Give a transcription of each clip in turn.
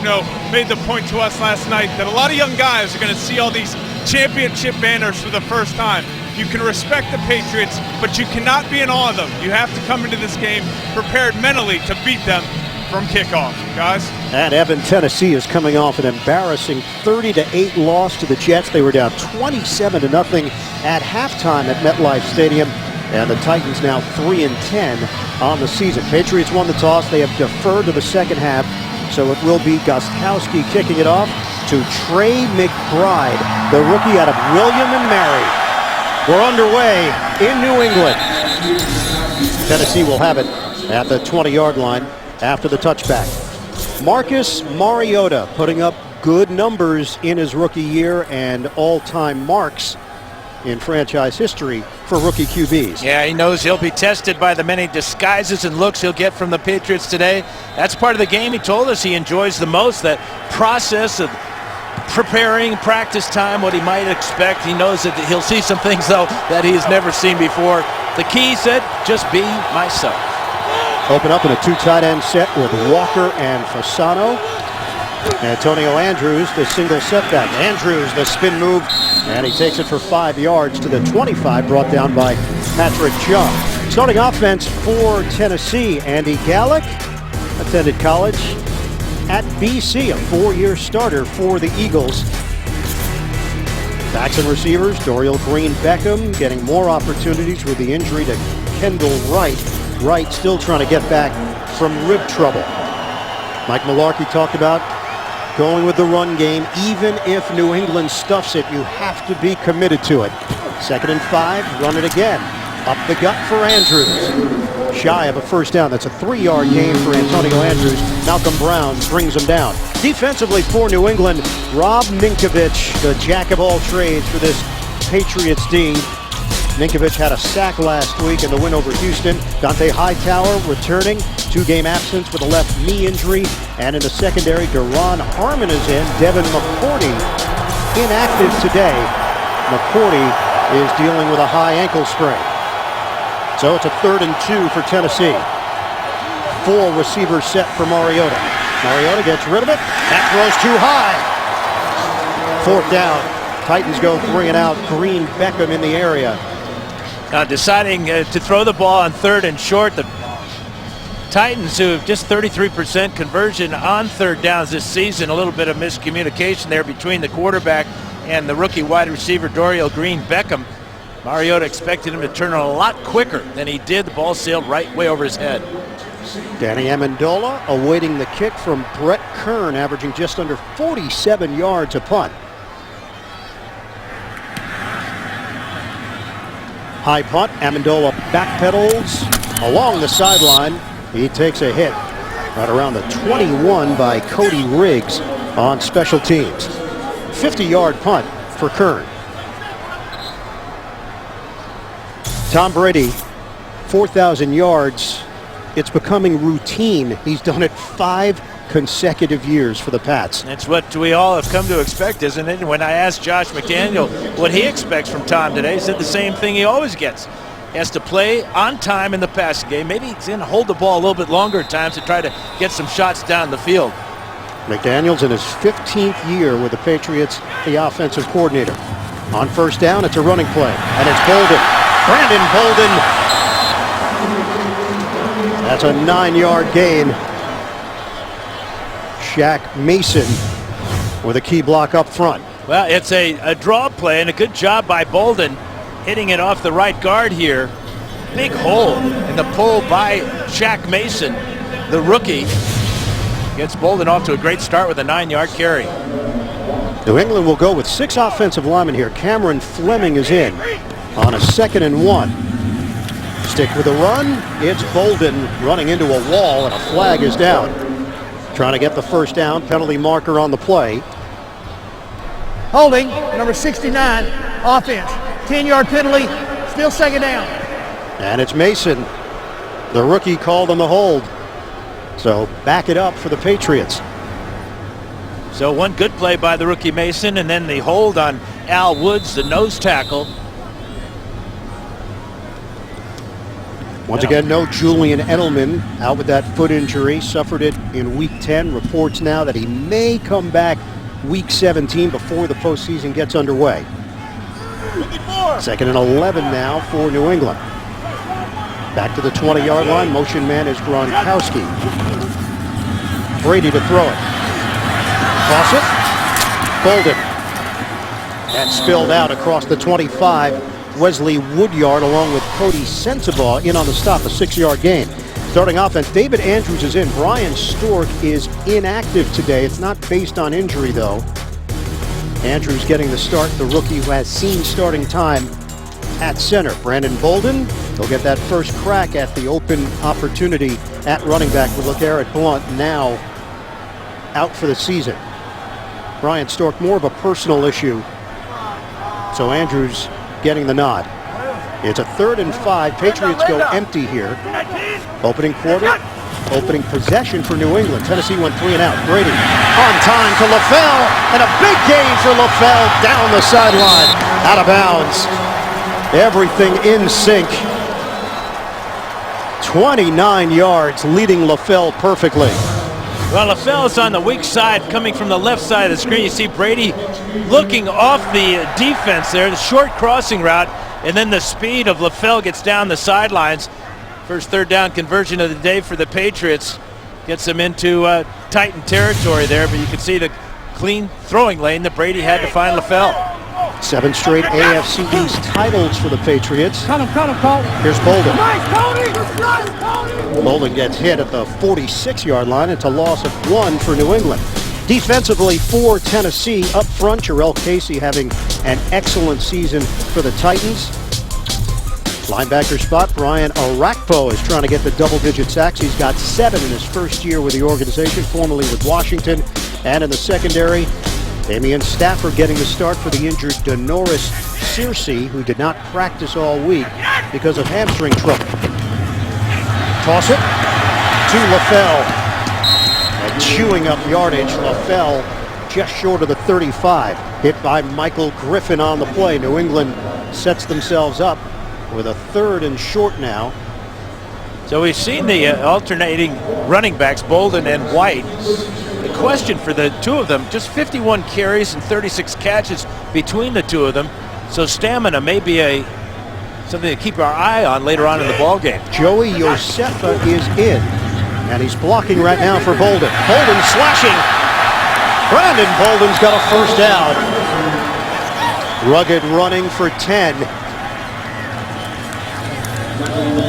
Bruno made the point to us last night that a lot of young guys are going to see all these championship banners for the first time. You can respect the Patriots, but you cannot be in awe of them. You have to come into this game prepared mentally to beat them from kickoff, guys. And Evan, Tennessee is coming off an embarrassing 30-8 loss to the Jets. They were down 27-0 at halftime at MetLife Stadium. And the Titans now 3-10 on the season. Patriots won the toss. They have deferred to the second half. So it will be Gostkowski kicking it off to Trey McBride, the rookie out of William and Mary. We're underway in New England. Tennessee will have it at the 20-yard line after the touchback. Marcus Mariota putting up good numbers in his rookie year and all-time marks in franchise history for rookie QBs. Yeah, he knows he'll be tested by the many disguises and looks he'll get from the Patriots today. That's part of the game he told us he enjoys the most, that process of preparing, practice time, what he might expect. He knows that he'll see some things, though, that he has never seen before. The key, he said, just be myself. Open up in a two tight end set with Walker and Fasano. Antonio Andrews, the single setback. Andrews, the spin move, and he takes it for 5 yards to the 25, brought down by Patrick Chung. Starting offense for Tennessee, Andy Gallick attended college at BC, a 4-year starter for the Eagles. Backs and receivers, Dorial Green-Beckham getting more opportunities with the injury to Kendall Wright. Wright still trying to get back from rib trouble. Mike Mularkey talked about going with the run game. Even if New England stuffs it, you have to be committed to it. 2nd and 5, run it again. Up the gut for Andrews. Shy of a first down. That's a 3-yard gain for Antonio Andrews. Malcolm Brown brings him down. Defensively for New England, Rob Ninkovich, the jack of all trades for this Patriots D. Ninkovich had a sack last week in the win over Houston. Dante Hightower returning, 2-game absence with a left knee injury. And in the secondary, Deron Harmon is in. Devin McCourty inactive today. McCourty is dealing with a high ankle sprain. So it's a 3rd and 2 for Tennessee. 4 receivers set for Mariota. Mariota gets rid of it. That throws too high. 4th down. Titans go 3 and out. Green-Beckham in the area. Deciding to throw the ball on 3rd and short. The Titans, who have just 33% conversion on 3rd downs this season. A little bit of miscommunication there between the quarterback and the rookie wide receiver Dorial Green-Beckham. Mariota expected him to turn it a lot quicker than he did. The ball sailed right way over his head. Danny Amendola awaiting the kick from Brett Kern, averaging just under 47 yards a punt. High punt, Amendola backpedals along the sideline. He takes a hit right around the 21 by Cody Riggs on special teams. 50-yard punt for Kern. Tom Brady, 4,000 yards. It's becoming routine. He's done it 5 consecutive years for the Pats. That's what we all have come to expect, isn't it? When I asked Josh McDaniel what he expects from Tom today, he said the same thing he always gets. He has to play on time in the passing game. Maybe he's going to hold the ball a little bit longer at times to try to get some shots down the field. McDaniel's in his 15th year with the Patriots, the offensive coordinator. On 1st down, it's a running play, and it's Bolden. Brandon Bolden. That's a 9-yard gain. Shaq Mason with a key block up front. Well, it's a draw play, and a good job by Bolden hitting it off the right guard here. Big hole in the pull by Shaq Mason, the rookie. Gets Bolden off to a great start with a 9-yard carry. New England will go with 6 offensive linemen here. Cameron Fleming is in on a 2nd and 1. Stick with the run. It's Bolden running into a wall, and a flag is down. Trying to get the 1st down. Penalty marker on the play. Holding, number 69, offense. 10-yard penalty, still 2nd down. And it's Mason. The rookie called on the hold. So back it up for the Patriots. So one good play by the rookie Mason, and then the hold on Al Woods, the nose tackle. Once again, no Julian Edelman, out with that foot injury. Suffered it in Week 10. Reports now that he may come back Week 17 before the postseason gets underway. 2nd and 11 now for New England. Back to the 20-yard line. Motion man is Gronkowski. Brady to throw it. Toss it. Bolden. And spilled out across the 25. Wesley Woodyard along with Cody Sensabaugh in on the stop, a 6-yard gain. Starting offense, David Andrews is in. Brian Stork is inactive today. It's not based on injury, though. Andrews getting the start, the rookie who has seen starting time at center. Brandon Bolden, he'll get that first crack at the open opportunity at running back with LeGarrette Blount now out for the season. Brian Stork, more of a personal issue. So Andrews getting the nod. It's a 3rd and 5. Patriots go empty here. Opening quarter, opening possession for New England. Tennessee went 3 and out. Brady on time to LaFell, and a big gain for LaFell down the sideline, out of bounds. Everything in sync. 29 yards, leading LaFell perfectly. Well, LaFell is on the weak side, coming from the left side of the screen. You see Brady looking off the defense there, the short crossing route, and then the speed of LaFell gets down the sidelines. First 3rd down conversion of the day for the Patriots. Gets them into Titan territory there, but you can see the clean throwing lane that Brady had to find LaFell. 7 straight AFC East titles for the Patriots. Cut him, Cole. Here's Bolden. Nice, Cody. Bolden gets hit at the 46-yard line. It's a loss of 1 for New England. Defensively for Tennessee, up front, Jarrell Casey having an excellent season for the Titans. Linebacker spot, Brian Arakpo is trying to get the double-digit sacks. He's got 7 in his first year with the organization, formerly with Washington. And in the secondary, Damian Stafford getting the start for the injured Denoris Searcy, who did not practice all week because of hamstring trouble. Toss it to LaFell. And chewing up yardage, LaFell just short of the 35. Hit by Michael Griffin on the play. New England sets themselves up with a 3rd and short now. So we've seen the alternating running backs, Bolden and White. The question for the two of them, just 51 carries and 36 catches between the two of them. So stamina may be something to keep our eye on later on in the ball game. Joey Josefa is in, and he's blocking right now for Bolden. Bolden slashing. Brandon Bolden's got a first down. Rugged running for 10.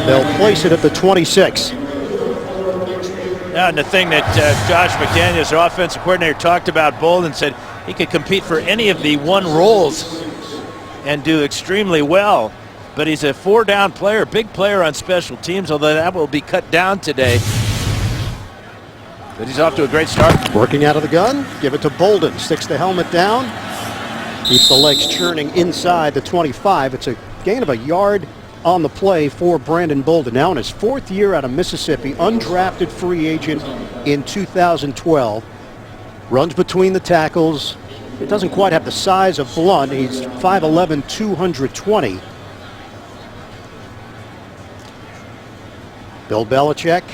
They'll place it at the 26. Yeah, and the thing that Josh McDaniels, their offensive coordinator, talked about Bolden, said he could compete for any of the 1 roles and do extremely well. But he's a 4-down player, big player on special teams, although that will be cut down today. But he's off to a great start. Working out of the gun, give it to Bolden. Sticks the helmet down. Keeps the legs churning inside the 25. It's a gain of a yard on the play for Brandon Bolden. Now in his 4th year out of Mississippi, undrafted free agent in 2012. Runs between the tackles. It doesn't quite have the size of Blunt. He's 5'11", 220. Bill Belichick,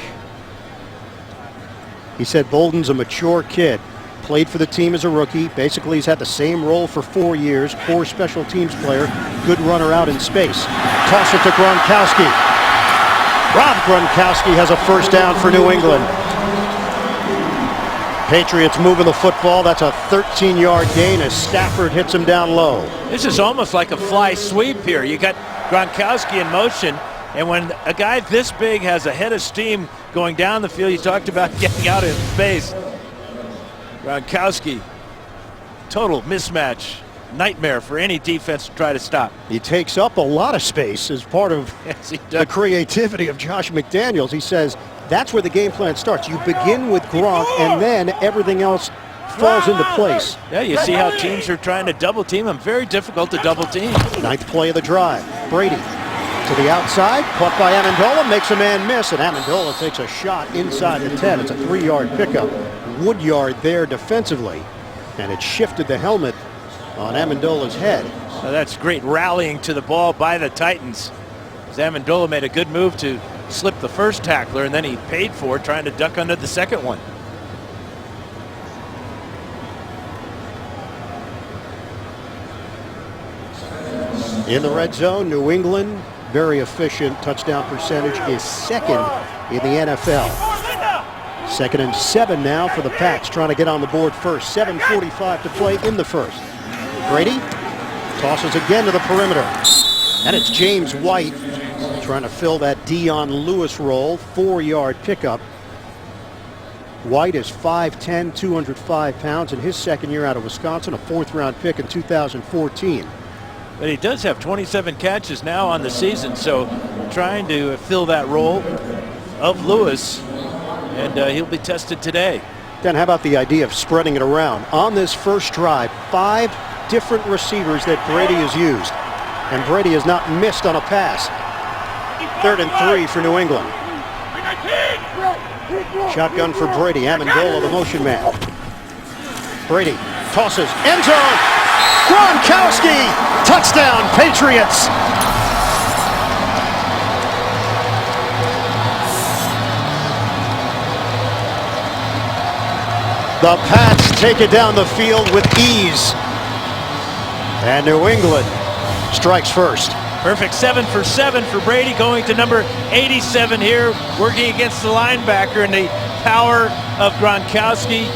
he said Bolden's a mature kid. Played for the team as a rookie. Basically, he's had the same role for 4 years. Core special teams player. Good runner out in space. Toss it to Gronkowski. Rob Gronkowski has a first down for New England. Patriots moving the football. That's a 13-yard gain as Stafford hits him down low. This is almost like a fly sweep here. You got Gronkowski in motion, and when a guy this big has a head of steam going down the field, you talked about getting out in space. Gronkowski, total mismatch, nightmare for any defense to try to stop. He takes up a lot of space as part of the creativity of Josh McDaniels. He says that's where the game plan starts. You begin with Gronk, and then everything else falls into place. Yeah, you see how teams are trying to double team him. Very difficult to double team. 9th play of the drive. Brady to the outside, caught by Amendola, makes a man miss, and Amendola takes a shot inside the 10. It's a 3-yard pickup. Woodyard there defensively, and it shifted the helmet on Amendola's head. So that's great rallying to the ball by the Titans. As Amendola made a good move to slipped the first tackler, and then he paid for it trying to duck under the second one. In the red zone, New England, very efficient. Touchdown percentage is second in the NFL. 2nd and 7 now for the Pats, trying to get on the board first. 7:45 to play in the first. Brady tosses again to the perimeter. And it's James White trying to fill that Dion Lewis role. 4-yard pickup. White is 5'10", 205 pounds in his second year out of Wisconsin, a 4th-round pick in 2014. But he does have 27 catches now on the season, so trying to fill that role of Lewis, and he'll be tested today. Then how about the idea of spreading it around? On this first drive, 5 different receivers that Brady has used, and Brady has not missed on a pass. 3rd and 3 for New England. Shotgun for Brady. Amendola, the motion man. Brady tosses, end zone. Gronkowski, touchdown, Patriots. The Pats take it down the field with ease. And New England strikes first. Perfect 7 for 7 for Brady, going to number 87 here, working against the linebacker, and the power of Gronkowski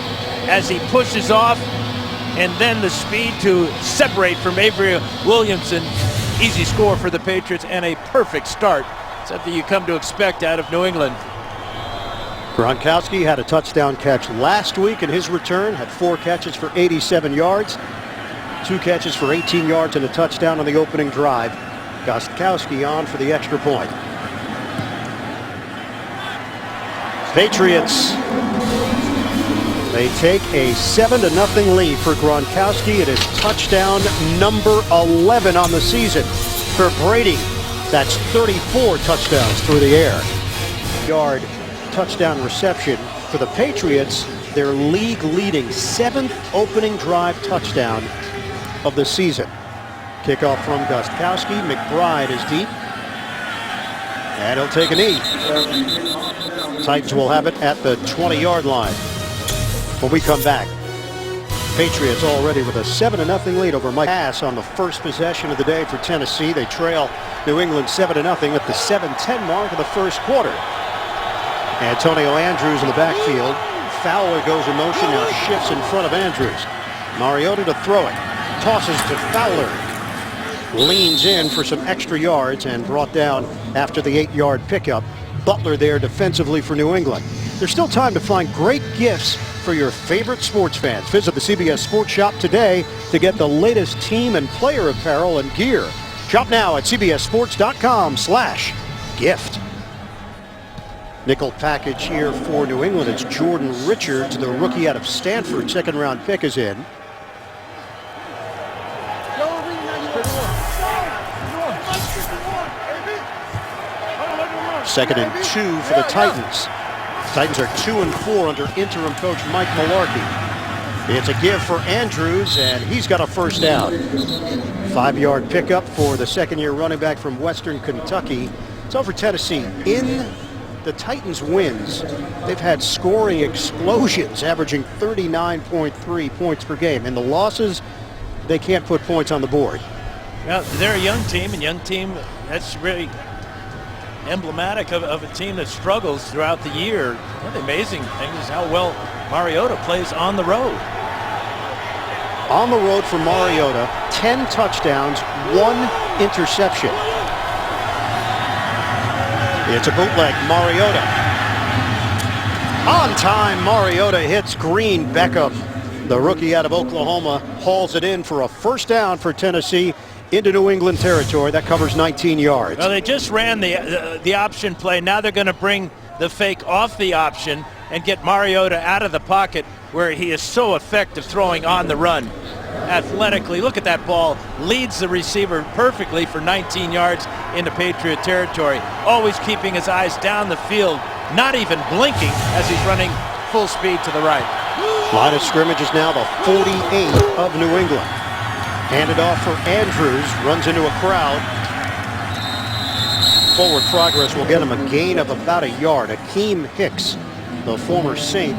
as he pushes off, and then the speed to separate from Avery Williamson. Easy score for the Patriots and a perfect start, something you come to expect out of New England. Gronkowski had a touchdown catch last week in his return, had 4 catches for 87 yards, 2 catches for 18 yards and a touchdown on the opening drive. Gronkowski on for the extra point. Patriots, they take a 7-0 lead for Gronkowski. It is touchdown number 11 on the season for Brady. That's 34 touchdowns through the air. Yard touchdown reception for the Patriots, their league-leading 7th opening drive touchdown of the season. Kickoff from Gronkowski. McBride is deep. And he'll take a knee. Titans will have it at the 20-yard line. When we come back, Patriots already with a 7-0 lead over Mike. Pass on the first possession of the day for Tennessee. They trail New England 7-0 at the 7:10 mark of the first quarter. Antonio Andrews in the backfield. Fowler goes in motion, now shifts in front of Andrews. Mariota to throw it. Tosses to Fowler. Leans in for some extra yards and brought down after the 8-yard pickup. Butler there defensively for New England. There's still time to find great gifts for your favorite sports fans. Visit the CBS Sports Shop today to get the latest team and player apparel and gear. Shop now at cbssports.com/gift. Nickel package here for New England. It's Jordan Richards, the rookie out of Stanford. 2nd-round pick is in. Second and 2 for the Titans. Titans are 2-4 under interim coach Mike Mularkey. It's a give for Andrews, and he's got a first down. 5-yard pickup for the second-year running back from Western Kentucky. So for Tennessee, in the Titans' wins, they've had scoring explosions, averaging 39.3 points per game. In the losses, they can't put points on the board. Well, they're a young team, and young team, that's really emblematic of a team that struggles throughout the year. One of the amazing thing is how well Mariota plays on the road. On the road for Mariota, 10 touchdowns, 1 interception. It's a bootleg, Mariota. On time, Mariota hits Green. Beckham, the rookie out of Oklahoma, hauls it in for a first down for Tennessee into New England territory. That covers 19 yards. Well, they just ran the option play. Now they're going to bring the fake off the option and get Mariota out of the pocket where he is so effective throwing on the run. Athletically, look at that ball. Leads the receiver perfectly for 19 yards into Patriot territory. Always keeping his eyes down the field, not even blinking as he's running full speed to the right. Line of scrimmage is now the 48 of New England. Handed off for Andrews, runs into a crowd. forward progress will get him a gain of about a yard. Akeem Hicks, the former Saint,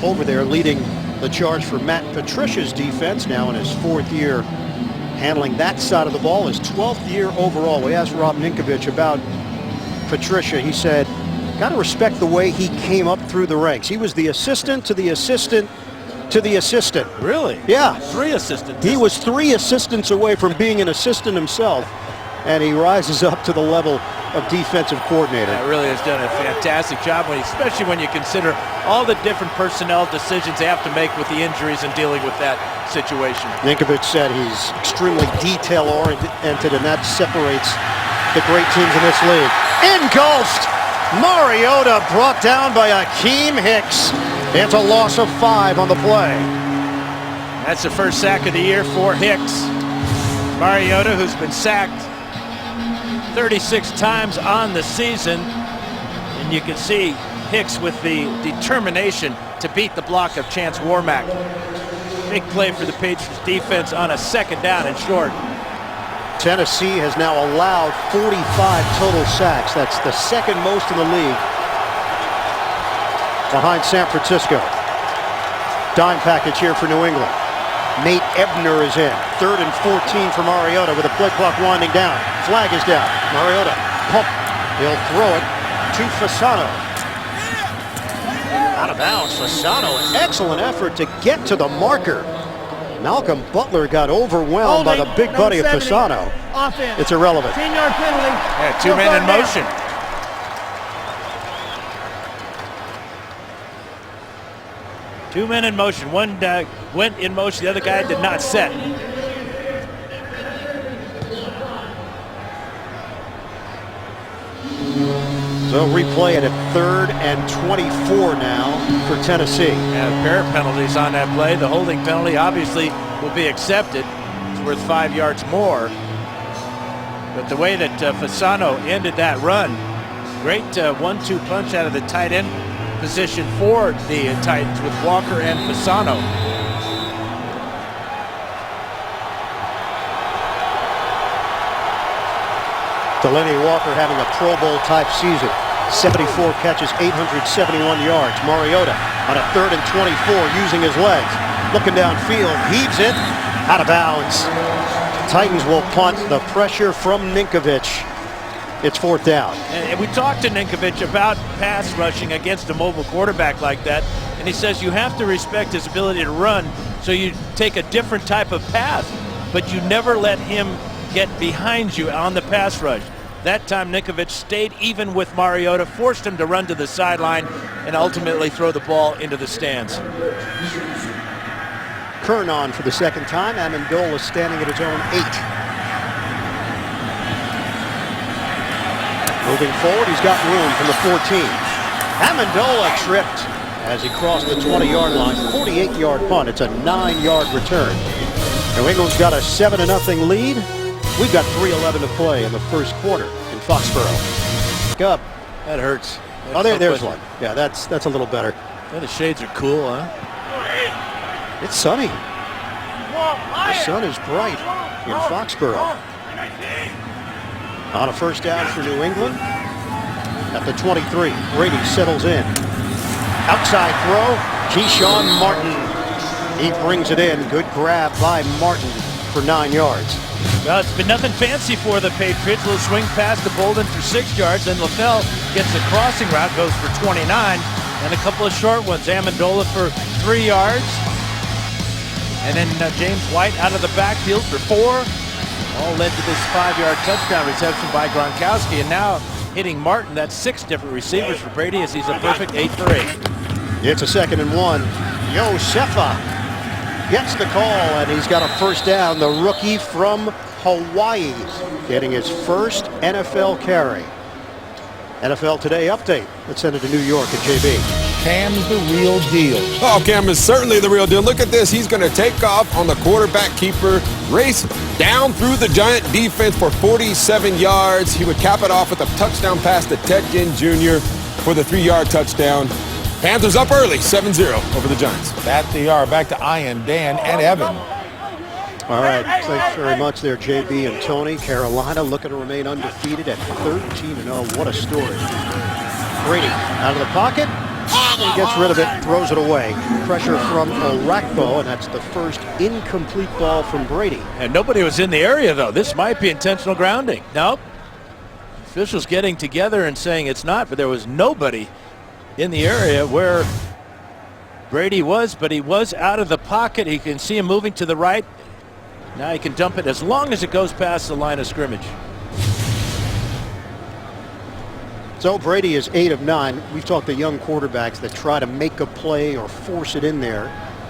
over there leading the charge for Matt Patricia's defense, now in his 4th year handling that side of the ball, his 12th year overall. We asked Rob Ninkovich about Patricia. He said, got to respect the way he came up through the ranks. He was the assistant to the assistant to the assistant. Really? Yeah. 3 assistants. He was 3 assistants away from being an assistant himself, and he rises up to the level of defensive coordinator. Yeah, really has done a fantastic job, especially when you consider all the different personnel decisions they have to make with the injuries and dealing with that situation. Ninkovich said he's extremely detail-oriented, and that separates the great teams in this league. Engulfed! Mariota brought down by Akeem Hicks. It's a loss of 5 on the play. That's the first sack of the year for Hicks. Mariota, who's been sacked 36 times on the season, and you can see Hicks with the determination to beat the block of Chance Warmack. Big play for the Patriots defense on a 2nd down and short. Tennessee has now allowed 45 total sacks. That's the 2nd most in the league, behind San Francisco. Dime package here for New England. Nate Ebner is in. 3rd and 14 for Mariota with a play clock winding down. Flag is down. Mariota pump. He'll throw it to Fasano. Out of bounds. Fasano, excellent effort to get to the marker. Malcolm Butler got overwhelmed by the big buddy of Fasano. Offense. It's irrelevant. 10-yard penalty. Yeah, 2 men in motion. Two men in motion. One went in motion. The other guy did not set. So replay it at 3rd and 24 now for Tennessee. Yeah, a pair of penalties on that play. The holding penalty obviously will be accepted. It's worth 5 yards more. But the way that Fasano ended that run, great 1-2 punch out of the tight end position for the Titans with Walker and Fasano. Delaney Walker having a Pro Bowl type season. 74 catches, 871 yards. Mariota on a 3rd and 24 using his legs. Looking downfield, heaves it, out of bounds. Titans will punt. The pressure from Ninkovich. It's 4th down. And we talked to Ninkovich about pass rushing against a mobile quarterback like that, and he says you have to respect his ability to run, so you take a different type of path, but you never let him get behind you on the pass rush. That time Ninkovich stayed even with Mariota, forced him to run to the sideline, and ultimately throw the ball into the stands. Kern on for the 2nd time. Amendola standing at his own 8. Moving forward, he's got room from the 14. Amendola tripped as he crossed the 20-yard line. 48-yard punt. It's a 9-yard return. New England's got a 7-0 lead. We've got 3:11 to play in the 1st quarter in Foxborough. Up. That hurts. There's one. Yeah, that's a little better. Yeah, the shades are cool, huh? It's sunny. The sun is bright in Foxborough. On a 1st down for New England. At the 23, Brady settles in. Outside throw, Keyshawn Martin. He brings it in. Good grab by Martin for 9 yards. Well, it's been nothing fancy for the Patriots. A little swing pass to Bolden for 6 yards. Then LaFell gets the crossing route, goes for 29. And a couple of short ones. Amendola for 3 yards. And then James White out of the backfield for 4. All led to this 5-yard touchdown reception by Gronkowski. And now hitting Martin, that's 6 different receivers for Brady as he's a perfect 8 for 8. It's a 2nd and 1. Josefa gets the call, and he's got a 1st down. The rookie from Hawaii getting his 1st NFL carry. NFL Today update. Let's send it to New York at JB. Cam's the real deal. Oh, Cam is certainly the real deal. Look at this. He's going to take off on the quarterback keeper, race down through the Giant defense for 47 yards. He would cap it off with a touchdown pass to Ted Ginn Jr. for the 3-yard touchdown. Panthers up early, 7-0 over the Giants. That they are. Back to Ian, Dan, and Evan. All right, thanks very much there, JB and Tony. Carolina looking to remain undefeated at 13-0. What a story. Brady out of the pocket. He gets rid of it, throws it away. Pressure from Orakpo, and that's the first incomplete ball from Brady. And nobody was in the area, though. This might be intentional grounding. Nope. Officials getting together and saying it's not, but there was nobody in the area where Brady was, but he was out of the pocket. He can see him moving to the right. Now he can dump it as long as it goes past the line of scrimmage. So Brady is 8 of 9. We've talked to young quarterbacks that try to make a play or force it in there.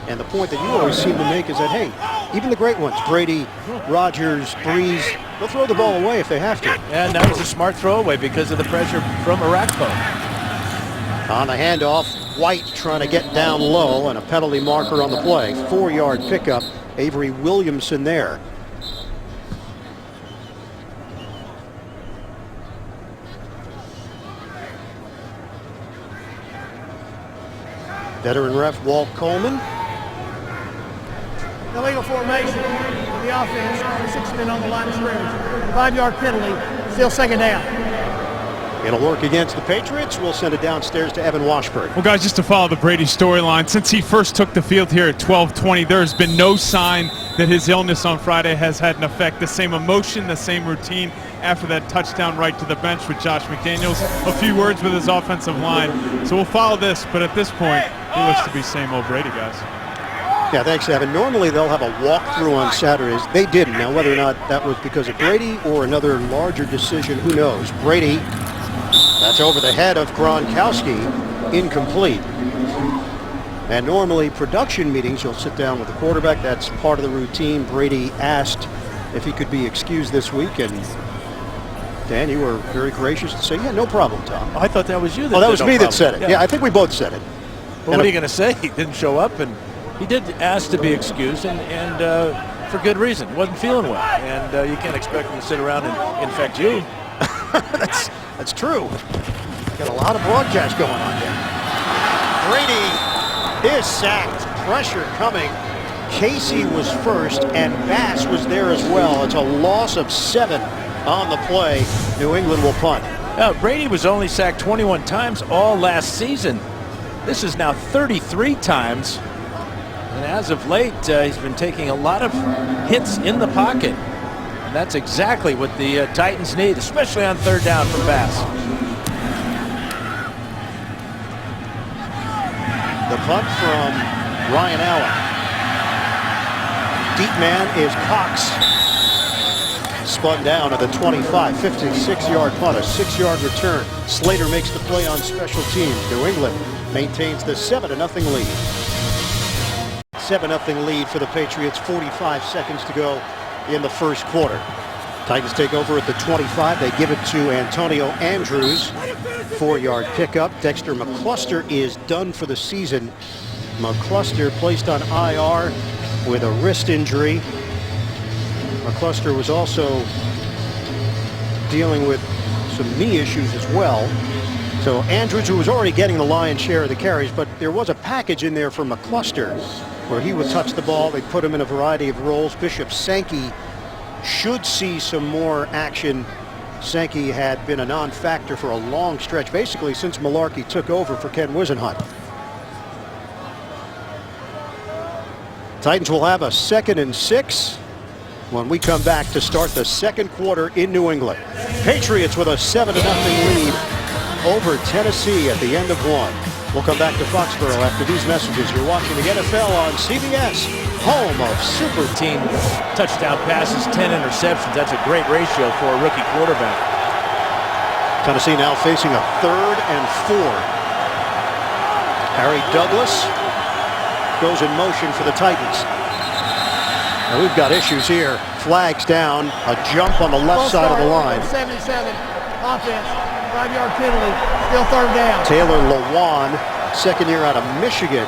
And the point that you always seem to make is that, hey, even the great ones, Brady, Rodgers, Breeze, they'll throw the ball away if they have to. And that was a smart throwaway because of the pressure from Orakpo. On the handoff, White trying to get down low, and a penalty marker on the play. 4-yard pickup. Avery Williamson there. Veteran ref Walt Coleman. Illegal formation. The offense, 6 men on the line of scrimmage. 5-yard penalty, still second down. It'll work against the Patriots. We'll send it downstairs to Evan Washburn. Well, guys, just to follow the Brady storyline, since he first took the field here at 12:20, there has been no sign that his illness on Friday has had an effect. The same emotion, the same routine after that touchdown right to the bench with Josh McDaniels. A few words with his offensive line. So we'll follow this, but at this point, he looks to be same old Brady, guys. Yeah, thanks, Evan. Normally they'll have a walkthrough on Saturdays. They didn't. Now, whether or not that was because of Brady or another larger decision, who knows? Brady, that's over the head of Gronkowski, incomplete. And normally production meetings, you'll sit down with the quarterback. That's part of the routine. Brady asked if he could be excused this week, and Dan, you were very gracious to say, yeah, no problem, Tom. I thought that was you that that was said me no that said it. problem. Yeah, I think we both said it. But what are you going to say? He didn't show up, and he did ask to be excused, and for good reason. He wasn't feeling well, and you can't expect him to sit around and infect you. That's true. Got a lot of broadcast going on there. Brady is sacked. Pressure coming. Casey was first, and Bass was there as well. It's a loss of 7 on the play. New England will punt. Now, Brady was only sacked 21 times all last season. This is now 33 times. And as of late, he's been taking a lot of hits in the pocket. And that's exactly what the Titans need, especially on third down from Bass. The punt from Ryan Allen. Deep man is Cox. Spun down at the 25, 56-yard punt, a 6-yard return. Slater makes the play on special teams. New England maintains the 7-0 lead. 7-0 lead for the Patriots, 45 seconds to go in the first quarter. Titans take over at the 25. They give it to Antonio Andrews. 4-yard pickup. Dexter McCluster is done for the season. McCluster placed on IR with a wrist injury. McCluster was also dealing with some knee issues as well. So Andrews, who was already getting the lion's share of the carries, but there was a package in there for McCluster where he would touch the ball. They put him in a variety of roles. Bishop Sankey should see some more action. Sankey had been a non-factor for a long stretch, basically since Malarkey took over for Ken Wisenhunt. Titans will have a 2nd and 6 when we come back to start the second quarter in New England. Patriots with a 7-0 lead over Tennessee at the end of 1. We'll come back to Foxborough after these messages. You're watching the NFL on CBS, home of Super. 15 touchdown passes, 10 interceptions. That's a great ratio for a rookie quarterback. Tennessee now facing a 3rd and 4. Harry Douglas goes in motion for the Titans. Now we've got issues here. Flags down, a jump on the left side of the line. 77, offense, 5-yard penalty, still third down. Taylor Lewan, second year out of Michigan,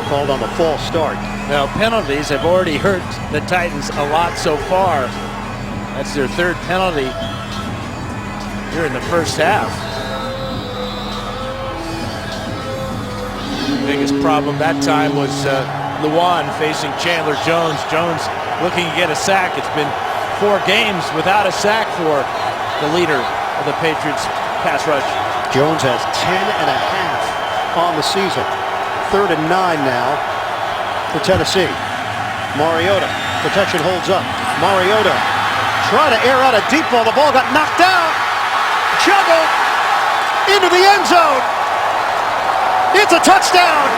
called on the false start. Now, penalties have already hurt the Titans a lot so far. That's their 3rd penalty here in the first half. The biggest problem that time was Luan facing Chandler Jones. Jones looking to get a sack. It's been 4 games without a sack for the leader of the Patriots pass rush. Jones has 10.5 on the season. 3rd and 9 now for Tennessee. Mariota, protection holds up. Mariota trying to air out a deep ball. The ball got knocked out. Juggled into the end zone. It's a touchdown.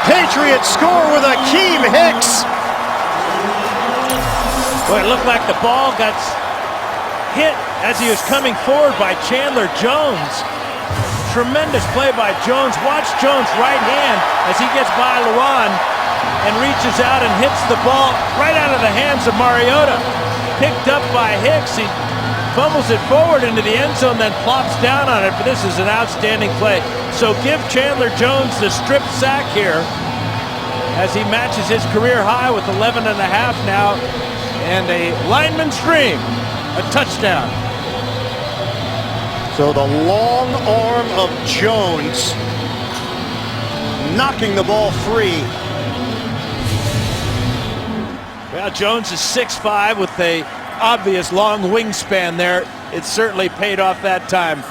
Patriots score with Akeem Hicks. Well, it looked like the ball got hit as he was coming forward by Chandler Jones. Tremendous play by Jones. Watch Jones' right hand as he gets by Luan and reaches out and hits the ball right out of the hands of Mariota. Picked up by Hicks. He fumbles it forward into the end zone, then plops down on it. But this is an outstanding play. So give Chandler Jones the strip sack here as he matches his career high with 11.5 now. And a lineman's dream, a touchdown. So the long arm of Jones knocking the ball free. Well, Jones is 6'5" with a obvious long wingspan there. It certainly paid off that time.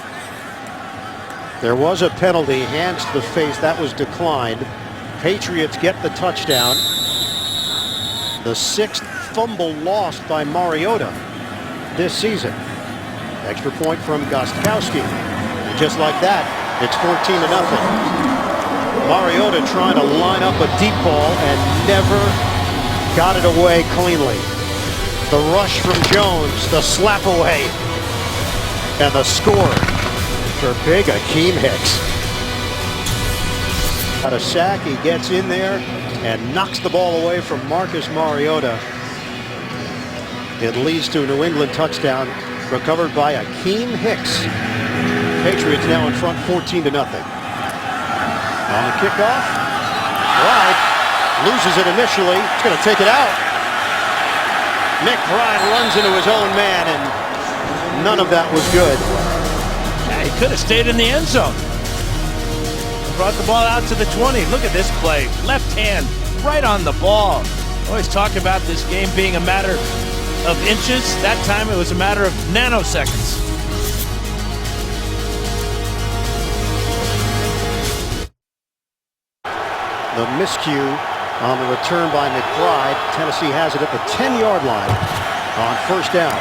There was a penalty, hands to the face, that was declined. Patriots get the touchdown. The 6th fumble lost by Mariota this season. Extra point from Gostkowski. And just like that, it's 14-0. Mariota trying to line up a deep ball and never got it away cleanly. The rush from Jones, the slap away, and the score for big Akeem Hicks. Got a sack, he gets in there and knocks the ball away from Marcus Mariota. It leads to a New England touchdown recovered by Akeem Hicks. Patriots now in front 14-0. On the kickoff, Wright loses it initially. He's going to take it out. McBride runs into his own man, and none of that was good. Yeah, he could have stayed in the end zone. Brought the ball out to the 20. Look at this play. Left hand right on the ball. Always talk about this game being a matter of inches. That time it was a matter of nanoseconds. The miscue on the return by McBride. Tennessee has it at the 10-yard line on 1st down.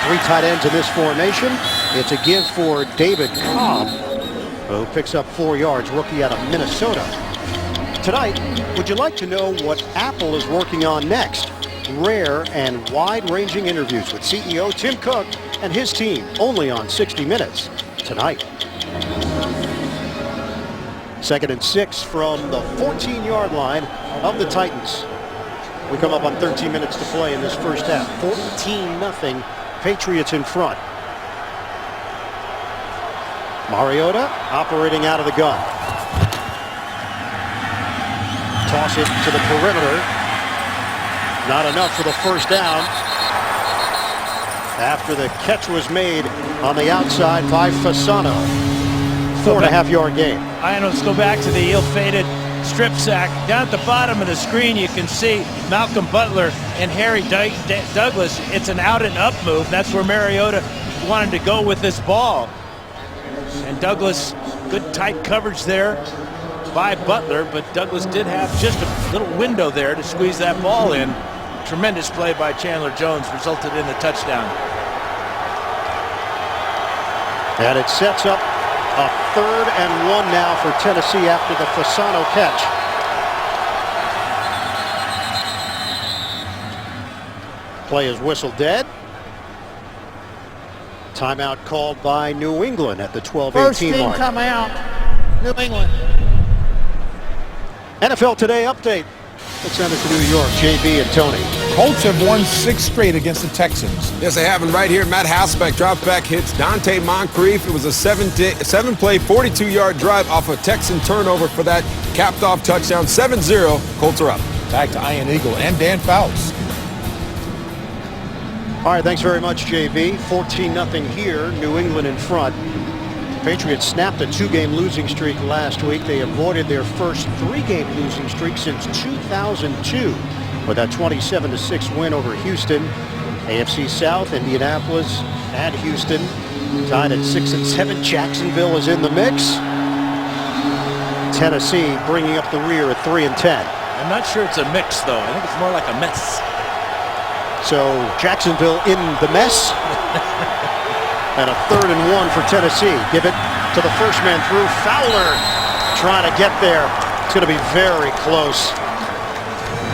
3 tight ends in this formation. It's a give for David Cobb, who picks up 4 yards, rookie out of Minnesota. Tonight, would you like to know what Apple is working on next? Rare and wide-ranging interviews with CEO Tim Cook and his team, only on 60 Minutes tonight. 2nd and 6 from the 14-yard line of the Titans. We come up on 13 minutes to play in this first half. 14-0, Patriots in front. Mariota operating out of the gun. Toss it to the perimeter. Not enough for the 1st down. After the catch was made on the outside by Fasano. 4.5-yard gain. Let's go back to the ill-fated strip sack. Down at the bottom of the screen, you can see Malcolm Butler and Harry Douglas. It's an out-and-up move. That's where Mariota wanted to go with this ball. And Douglas, good tight coverage there by Butler, but Douglas did have just a little window there to squeeze that ball in. Tremendous play by Chandler Jones resulted in the touchdown. And it sets up a 3rd and 1 now for Tennessee after the Fasano catch. Play is whistled dead. Timeout called by New England at the 12-18 First team mark. timeout, New England. NFL Today update. Let's send it to New York. JB and Tony. Colts have won 6 straight against the Texans. Yes, they have. And right here, Matt Hasselbeck drops back, hits Dante Moncrief. It was a 7-play, 42-yard drive off a Texan turnover for that capped-off touchdown. 7-0. Colts are up. Back to Ian Eagle and Dan Fouts. All right, thanks very much, JB. 14-0 here. New England in front. Patriots snapped a 2-game losing streak last week. They avoided their first 3-game losing streak since 2002 with that 27-6 win over Houston. AFC South, Indianapolis and Houston tied at 6 and 7. Jacksonville is in the mix. Tennessee bringing up the rear at 3 and 10. I'm not sure it's a mix, though. I think it's more like a mess. So Jacksonville in the mess. And a 3rd and 1 for Tennessee. Give it to the first man through. Fowler trying to get there. It's going to be very close.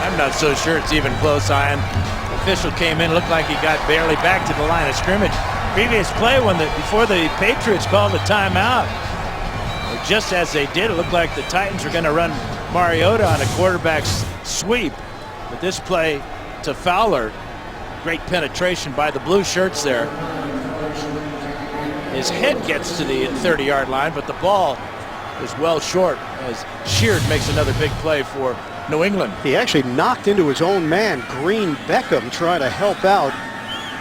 I'm not so sure it's even close, Ian. The official came in, looked like he got barely back to the line of scrimmage. Previous play before the Patriots called the timeout. Just as they did, it looked like the Titans were going to run Mariota on a quarterback's sweep. But this play to Fowler, great penetration by the blue shirts there. His head gets to the 30-yard line, but the ball is well short as Sheard makes another big play for New England. He actually knocked into his own man, Green Beckham, trying to help out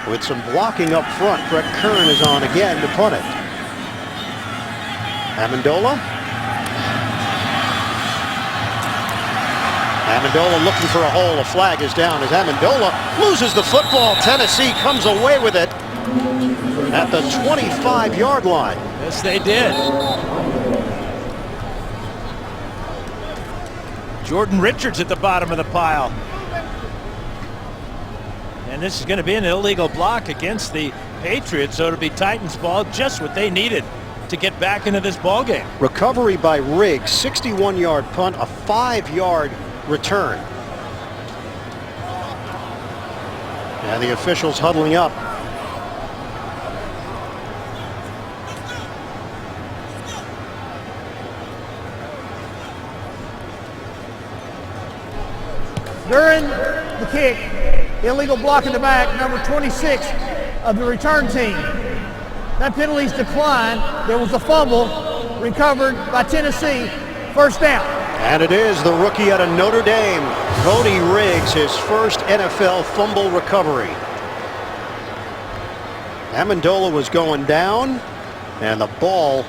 with some blocking up front. Brett Kern is on again to punt it. Amendola. Amendola looking for a hole. A flag is down as Amendola loses the football. Tennessee comes away with it at the 25-yard line. Yes, they did. Jordan Richards at the bottom of the pile. And this is going to be an illegal block against the Patriots, so it'll be Titans ball, just what they needed to get back into this ball game. Recovery by Riggs, 61-yard punt, a 5-yard return. And the officials huddling up. During the kick, illegal block in the back, number 26 of the return team. That penalty's declined. There was a fumble recovered by Tennessee. First down. And it is the rookie out of Notre Dame, Cody Riggs, his first NFL fumble recovery. Amendola was going down, and the ball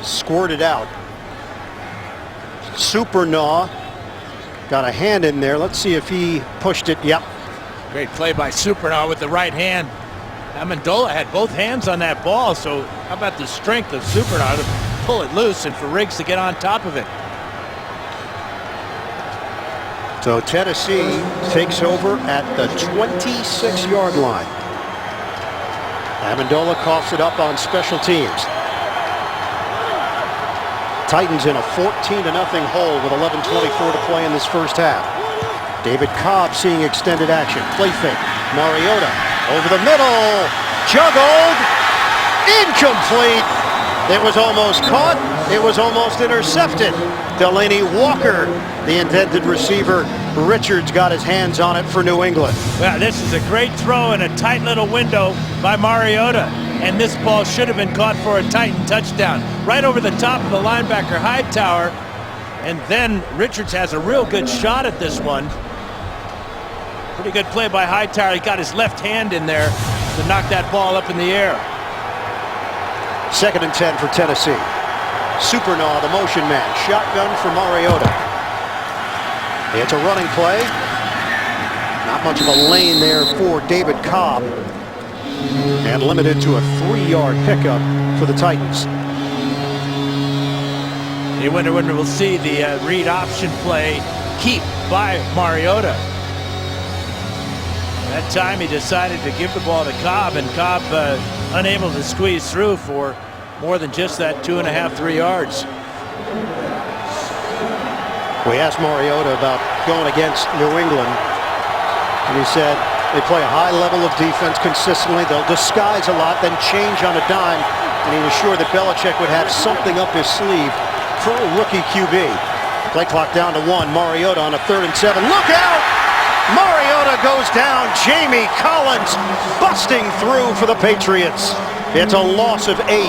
squirted out. Supernaw got a hand in there. Let's see if he pushed it. Yep. Great play by Supernaw with the right hand. Amendola had both hands on that ball, so how about the strength of Supernaw to pull it loose and for Riggs to get on top of it. So Tennessee takes over at the 26-yard line. Amendola coughs it up on special teams. Titans in a 14-0 hole with 11:24 to play in this first half. David Cobb seeing extended action. Play fake. Mariota over the middle. Juggled. Incomplete. It was almost caught. It was almost intercepted. Delaney Walker, the intended receiver. Richards got his hands on it for New England. Well, this is a great throw in a tight little window by Mariota. And this ball should have been caught for a Titan touchdown. Right over the top of the linebacker Hightower. And then Richards has a real good shot at this one. Pretty good play by Hightower. He got his left hand in there to knock that ball up in the air. 2nd and 10 for Tennessee. Supernaw, the motion man. Shotgun for Mariota. It's a running play. Not much of a lane there for David Cobb. And limited to a 3-yard pickup for the Titans. You wonder when we'll see the read option play keep by Mariota. That time he decided to give the ball to Cobb, and Cobb unable to squeeze through for more than just that 2.5, 3 yards. We asked Mariota about going against New England, and he said they play a high level of defense consistently. They'll disguise a lot, then change on a dime, and he was sure that Belichick would have something up his sleeve for a rookie QB. Play clock down to 1. Mariota on a 3rd and 7. Look out! Mariota goes down. Jamie Collins busting through for the Patriots. It's a loss of 8.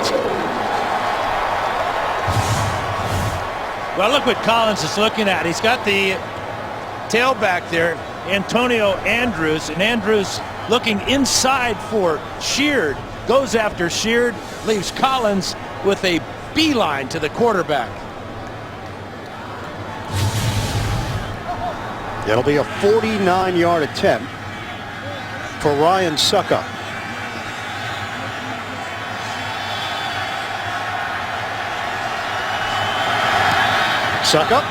Well, look what Collins is looking at. He's got the tailback there, Antonio Andrews, and Andrews looking inside for Sheard. Goes after Sheard, leaves Collins with a beeline to the quarterback. It'll be a 49-yard attempt for Ryan Suckup. Suckup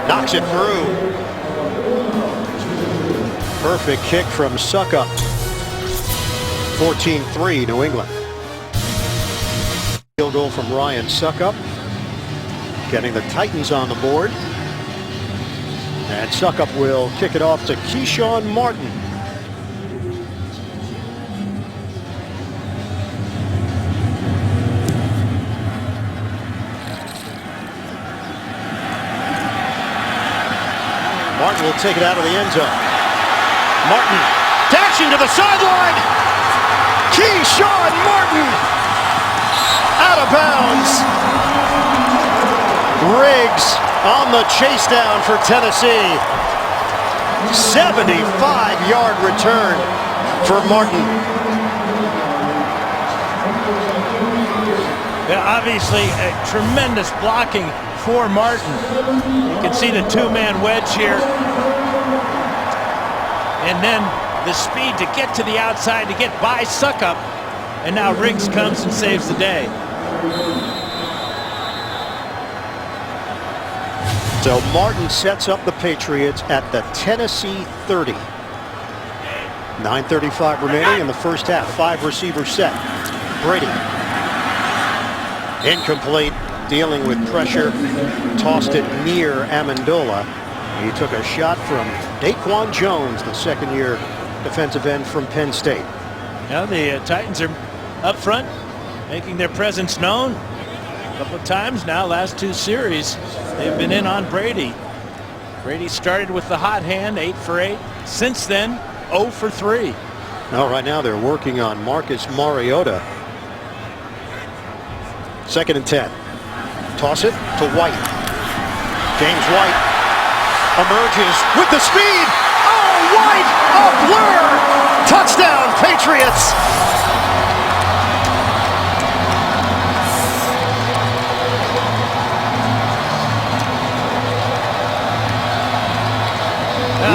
knocks it through. Perfect kick from Suckup. 14-3 New England. Field goal from Ryan Suckup, getting the Titans on the board. And Suckup will kick it off to Keyshawn Martin. Martin will take it out of the end zone. Martin dashing to the sideline. Keyshawn Martin out of bounds. Riggs on the chase down for Tennessee. 75-yard return for Martin. Yeah, obviously a tremendous blocking for Martin. You can see the two-man wedge here. And then the speed to get to the outside to get by Suckup. And now Riggs comes and saves the day. So Martin sets up the Patriots at the Tennessee 30. 9:35 remaining in the first half. 5 receiver set. Brady. Incomplete. Dealing with pressure. Tossed it near Amendola. He took a shot from Daquan Jones, the second-year defensive end from Penn State. Now the Titans are up front, making their presence known. A couple of times now, last 2 series, they've been in on Brady. Brady started with the hot hand, 8 for 8. Since then, 0 for 3. Now, right now, they're working on Marcus Mariota. 2nd and 10. Toss it to White. James White emerges with the speed. Oh, White, a blur. Touchdown, Patriots.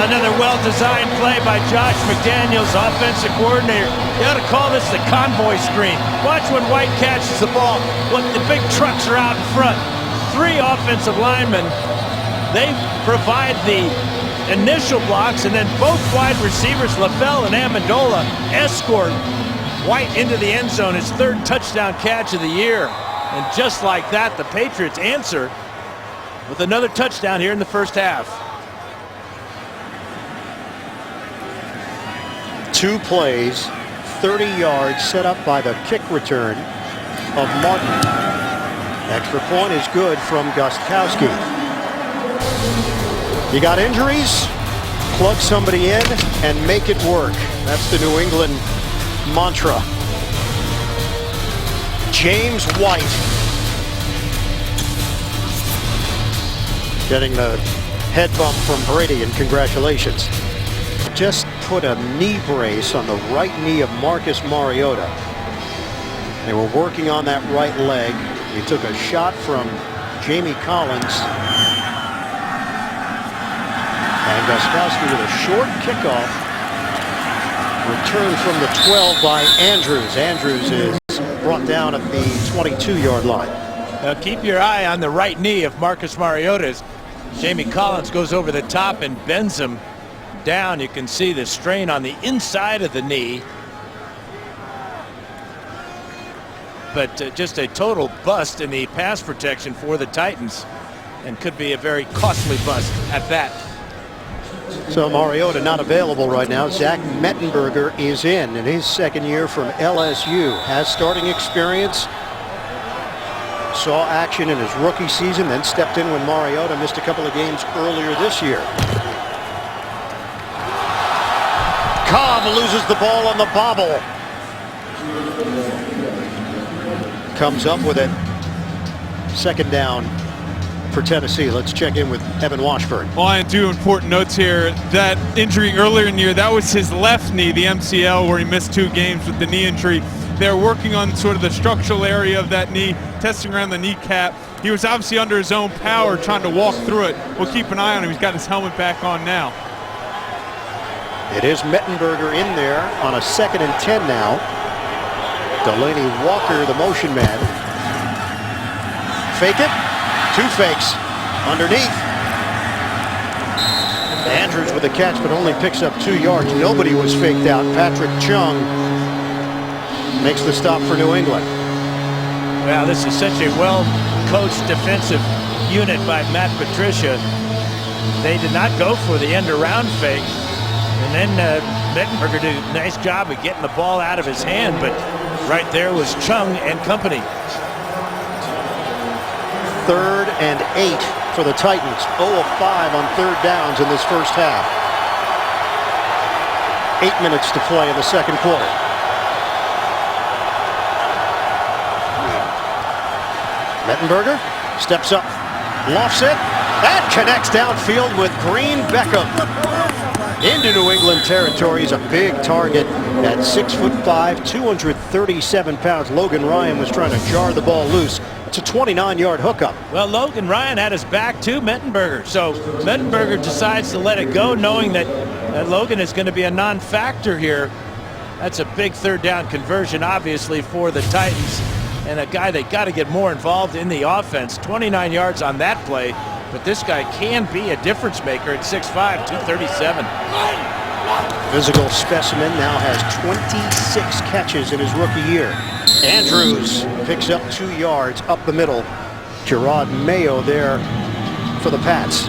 Another well-designed play by Josh McDaniels, offensive coordinator. You ought to call this the convoy screen. Watch when White catches the ball. When the big trucks are out in front. 3 offensive linemen. They provide the initial blocks, and then both wide receivers, LaFell and Amendola, escort White into the end zone. His 3rd touchdown catch of the year. And just like that, the Patriots answer with another touchdown here in the first half. 2 plays, 30 yards set up by the kick return of Martin. Extra point is good from Gostkowski. You got injuries? Plug somebody in and make it work. That's the New England mantra. James White getting the head bump from Brady, and congratulations. Just put a knee brace on the right knee of Marcus Mariota. They were working on that right leg. He took a shot from Jamie Collins. And Gostkowski with a short kickoff. Return from the 12 by Andrews. Andrews is brought down at the 22-yard line. Now keep your eye on the right knee of Marcus Mariota's. Jamie Collins goes over the top and bends him down. You can see the strain on the inside of the knee. But just a total bust in the pass protection for the Titans, and could be a very costly bust at that. So Mariota not available right now. Zach Mettenberger is in his 2nd year from LSU. Has starting experience. Saw action in his rookie season, then stepped in when Mariota missed a couple of games earlier this year. Cobb loses the ball on the bobble. Comes up with it. 2nd down for Tennessee. Let's check in with Evan Washburn. Well, I have 2 important notes here. That injury earlier in the year, that was his left knee, the MCL, where he missed 2 games with the knee injury. They're working on sort of the structural area of that knee, testing around the kneecap. He was obviously under his own power trying to walk through it. We'll keep an eye on him. He's got his helmet back on now. It is Mettenberger in there on a 2nd and 10 now. Delaney Walker, the motion man. Fake it. 2 fakes. Underneath. Andrews with the catch, but only picks up 2 yards. Nobody was faked out. Patrick Chung makes the stop for New England. Well, this is such a well-coached defensive unit by Matt Patricia. They did not go for the end-around fake. And then Mettenberger did a nice job of getting the ball out of his hand, but right there was Chung and company. 3rd and 8 for the Titans. 0 of 5 on 3rd downs in this first half. 8 minutes to play in the 2nd quarter. Mettenberger steps up, lofts it, and connects downfield with Green Beckham. Into New England territory. He's a big target at 6'5", 237 pounds. Logan Ryan was trying to jar the ball loose. It's a 29-yard hookup. Well, Logan Ryan had his back to Mettenberger. So Mettenberger decides to let it go, knowing that Logan is going to be a non-factor here. That's a big 3rd down conversion, obviously, for the Titans. And a guy they got to get more involved in the offense. 29 yards on that play. But this guy can be a difference maker at 6'5", 237. Physical specimen now has 26 catches in his rookie year. Andrews picks up 2 yards up the middle. Gerard Mayo there for the Pats.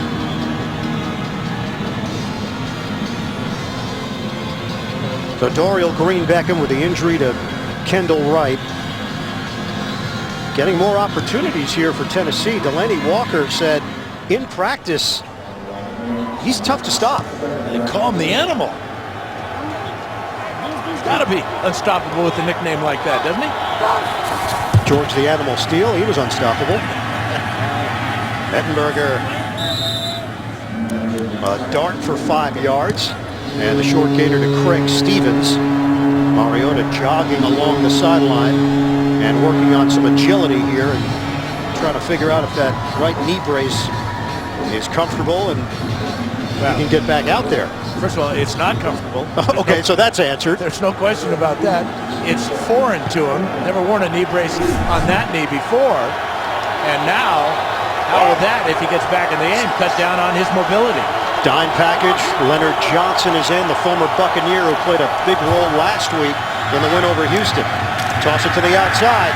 So Dorial Green Beckham with the injury to Kendall Wright. Getting more opportunities here for Tennessee. Delaney Walker said in practice, he's tough to stop. They call him the animal. He's got to be unstoppable with a nickname like that, doesn't he? George the Animal Steele, he was unstoppable. Mettenberger, a dart for 5 yards. And the short gainer to Craig Stevens. Mariota jogging along the sideline and working on some agility here and trying to figure out if that right knee brace is comfortable and he can get back out there. First of all, it's not comfortable. Okay, so that's answered. There's no question about that. It's foreign to him. Never worn a knee brace on that knee before. And now, how will that, if he gets back in the game, cut down on his mobility? Dime package. Leonard Johnson is in, the former Buccaneer who played a big role last week in the win over Houston. Toss it to the outside.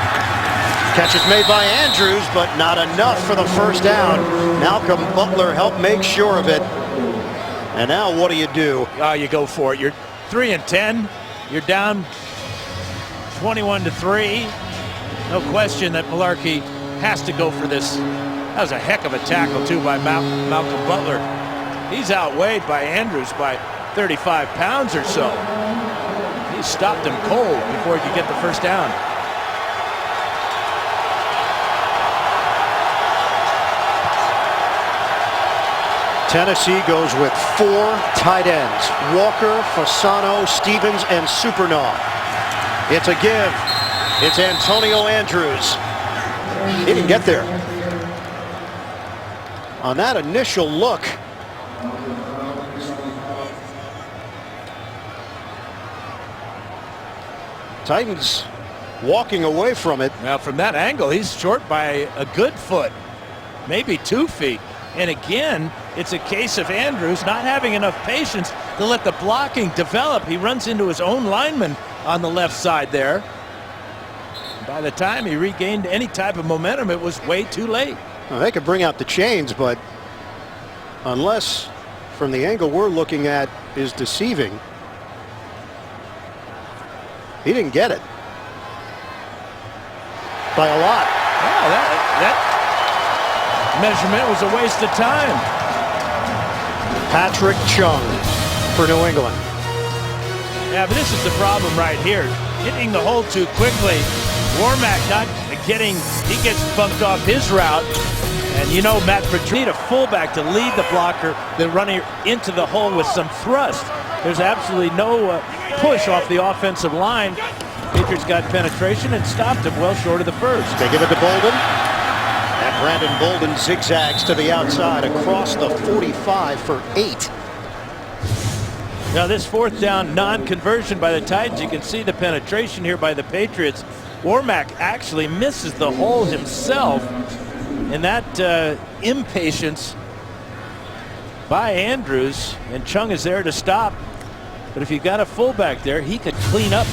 Catch is made by Andrews, but not enough for the first down. Malcolm Butler helped make sure of it. And now what do? You go for it. You're 3 and 10. You're down 21-3. No question that Malarkey has to go for this. That was a heck of a tackle, too, by Malcolm Butler. He's outweighed by Andrews by 35 pounds or so. He stopped him cold before he could get the first down. Tennessee goes with 4 tight ends. Walker, Fasano, Stevens, and Supernaw. It's a give. It's Antonio Andrews. He didn't get there. On that initial look, Titans walking away from it. Now, from that angle, he's short by a good foot, maybe 2 feet. And again, it's a case of Andrews not having enough patience to let the blocking develop. He runs into his own lineman on the left side there. By the time he regained any type of momentum, it was way too late. Well, they could bring out the chains, but unless from the angle we're looking at is deceiving, he didn't get it by a lot. Wow, that measurement was a waste of time. Patrick Chung for New England. Yeah, but this is the problem right here. Getting the hole too quickly. Warmack not getting, he gets bumped off his route. And you know, Matt Patricia need a fullback to lead the blocker, then running into the hole with some thrust. There's absolutely no push off the offensive line. Patriots got penetration and stopped him well short of the first. They give it to Bolden. And Brandon Bolden zigzags to the outside across the 45 for 8. Now this fourth down non-conversion by the Titans, you can see the penetration here by the Patriots. Warmack actually misses the hole himself, and that impatience by Andrews, and Chung is there to stop. But if you've got a fullback there, he could clean up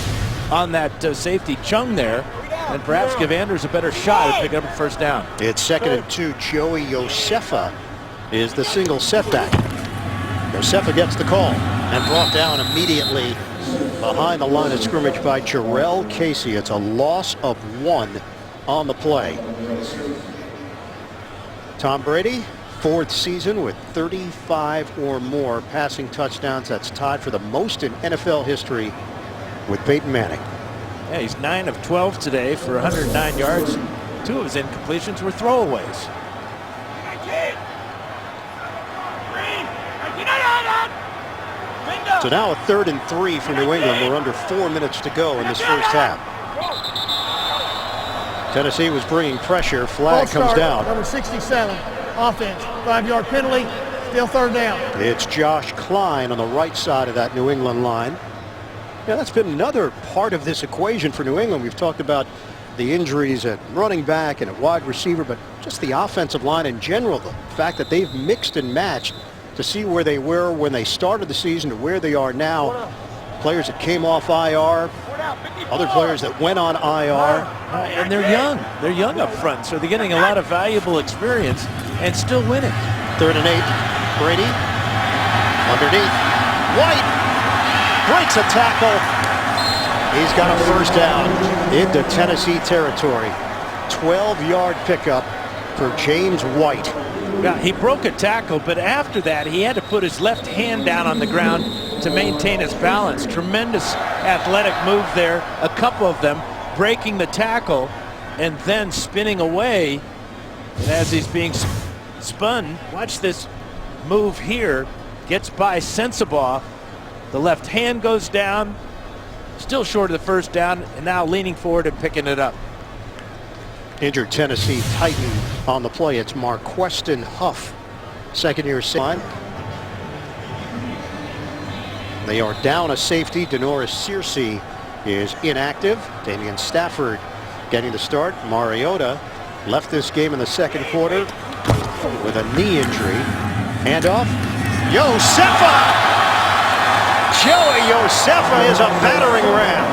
on that safety Chung there and perhaps give Andrews a better shot at picking up a first down. It's 2nd and 2. Joey Josefa is the single setback. Josefa gets the call and brought down immediately behind the line of scrimmage by Jarrell Casey. It's a loss of 1 on the play. Tom Brady, 4th season with 35 or more passing touchdowns. That's tied for the most in NFL history with Peyton Manning. Yeah, he's 9 of 12 today for 109 yards. 2 of his incompletions were throwaways. So now a 3rd and 3 for New England. We're under 4 minutes to go in this first half. Tennessee was bringing pressure. Flag comes down. Number 67, offense. 5-yard penalty, still 3rd down. It's Josh Klein on the right side of that New England line. Yeah, that's been another part of this equation for New England. We've talked about the injuries at running back and at wide receiver, but just the offensive line in general, the fact that they've mixed and matched to see where they were when they started the season to where they are now. Players that came off IR, other players that went on IR. And they're young. They're young up front, so they're getting a lot of valuable experience and still winning. 3rd and 8. Brady underneath. White breaks a tackle. He's got a first down into Tennessee territory. 12-yard pickup for James White. Yeah, he broke a tackle, but after that he had to put his left hand down on the ground to maintain his balance. Tremendous athletic move there. A couple of them breaking the tackle and then spinning away. And as he's being spun, watch this move here. Gets by Sensabaugh. The left hand goes down. Still short of the first down, and now leaning forward and picking it up. Injured Tennessee Titan on the play. It's Marqueston Huff, 2nd-year line. They are down a safety. Denoris Searcy is inactive. Damian Stafford getting the start. Mariota left this game in the 2nd quarter with a knee injury. Handoff. Josefa! Joey Josefa is a battering ram.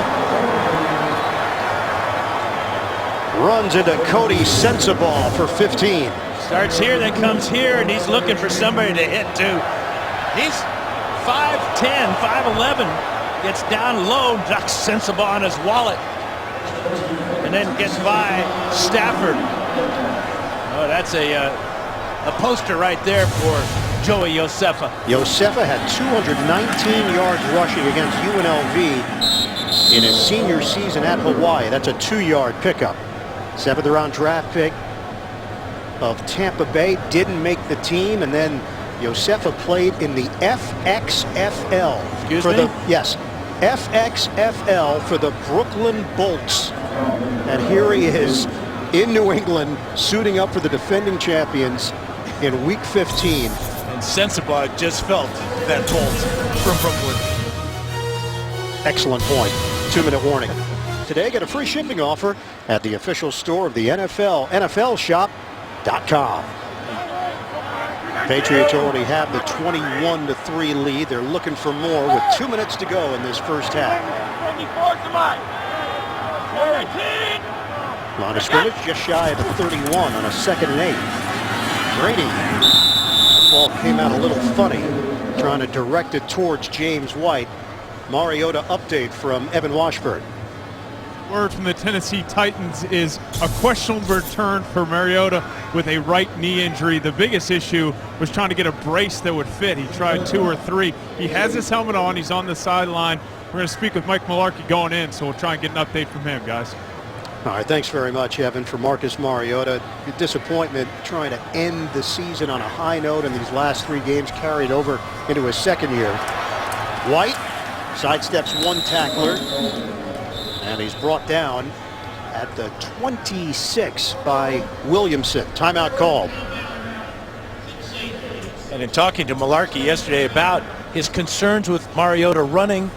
Runs into Cody Sensabaugh for 15. Starts here, then comes here, and he's looking for somebody to hit too. He's 5'10", 5'11", gets down low, ducks Sensabaugh on his wallet, and then gets by Stafford. Oh, that's a poster right there for Joey Josefa. Josefa had 219 yards rushing against UNLV in his senior season at Hawaii. That's a 2-yard pickup. 7th-round draft pick of Tampa Bay, didn't make the team, and then Josefa played in the FXFL. Excuse for me? Yes, FXFL for the Brooklyn Bolts. And here he is in New England, suiting up for the defending champions in Week 15. And Sensabaugh just felt that bolt from Brooklyn. Excellent point. 2-minute warning. Today, get a free shipping offer at the official store of the NFL, NFLshop.com. Patriots already have the 21-3 lead. They're looking for more with 2 minutes to go in this first half. Line of scrimmage just shy of the 31 on a 2nd and 8. Brady. The ball came out a little funny, trying to direct it towards James White. Mariota update from Evan Washburn. Word from the Tennessee Titans is a questionable return for Mariota with a right knee injury. The biggest issue was trying to get a brace that would fit. He tried 2 or 3. He has his helmet on. He's on the sideline. We're going to speak with Mike Mularkey going in, so we'll try and get an update from him, guys. All right, thanks very much, Evan. For Marcus Mariota, disappointment trying to end the season on a high note, and these last 3 games carried over into his 2nd year. White sidesteps one tackler, And he's brought down at the 26 by Williamson. Timeout called. And in talking to Malarkey yesterday about his concerns with Mariota running,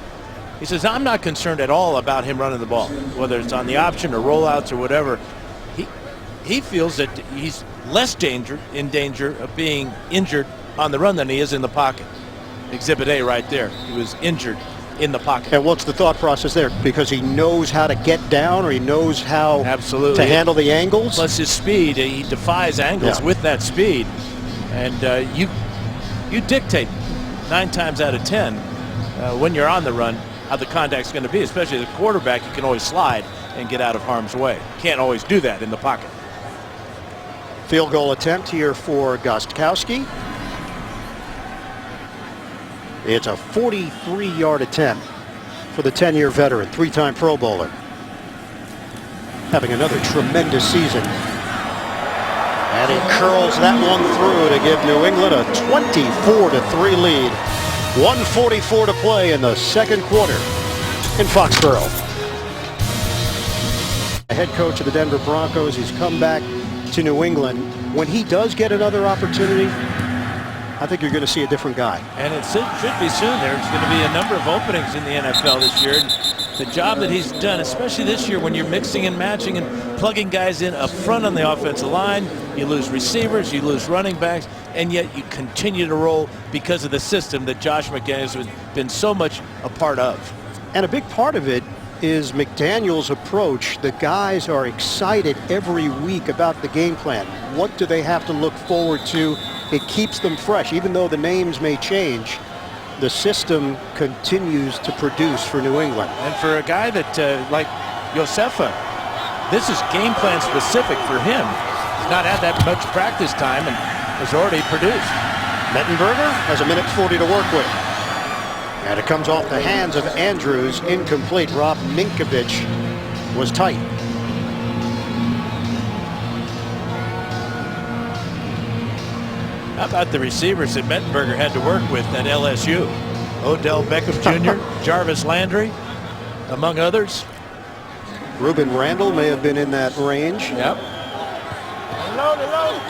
he says, I'm not concerned at all about him running the ball, whether it's on the option or rollouts or whatever. He feels that he's less in danger of being injured on the run than he is in the pocket. Exhibit A right there. He was injured in the pocket. And what's the thought process there? Because he knows how to get down, or he knows how absolutely to handle the angles? Plus his speed. He defies angles with that speed. And you dictate 9 times out of 10 when you're on the run how the contact's going to be. Especially as a quarterback, you can always slide and get out of harm's way. Can't always do that in the pocket. Field goal attempt here for Gostkowski. It's a 43-yard attempt for the 10-year veteran, 3-time Pro Bowler. Having another tremendous season. And he curls that one through to give New England a 24-3 lead. 1:44 to play in the second quarter in Foxborough. The head coach of the Denver Broncos, he's come back to New England. When he does get another opportunity, I think you're going to see a different guy. And it should be soon. There's going to be a number of openings in the NFL this year. And the job that he's done, especially this year when you're mixing and matching and plugging guys in up front on the offensive line, you lose receivers, you lose running backs, and yet you continue to roll because of the system that Josh McDaniels has been so much a part of. And a big part of it is McDaniels' approach. The guys are excited every week about the game plan. What do they have to look forward to? It keeps them fresh. Even though the names may change, the system continues to produce for New England. And for a guy that, like Josefa, this is game plan specific for him. He's not had that much practice time and has already produced. Mettenberger has 1:40 to work with. And it comes off the hands of Andrews. Incomplete. Rob Ninkovich was tight. How about the receivers that Mettenberger had to work with at LSU? Odell Beckham Jr., Jarvis Landry, among others. Ruben Randall may have been in that range. Yep.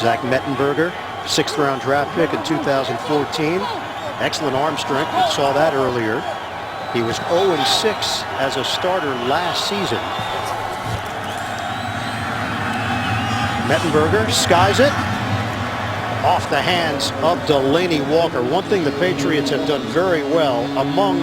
Zach Mettenberger, 6th-round draft pick in 2014. Excellent arm strength. We saw that earlier. He was 0-6 as a starter last season. Mettenberger skies it. Off the hands of Delaney Walker. One thing the Patriots have done very well, among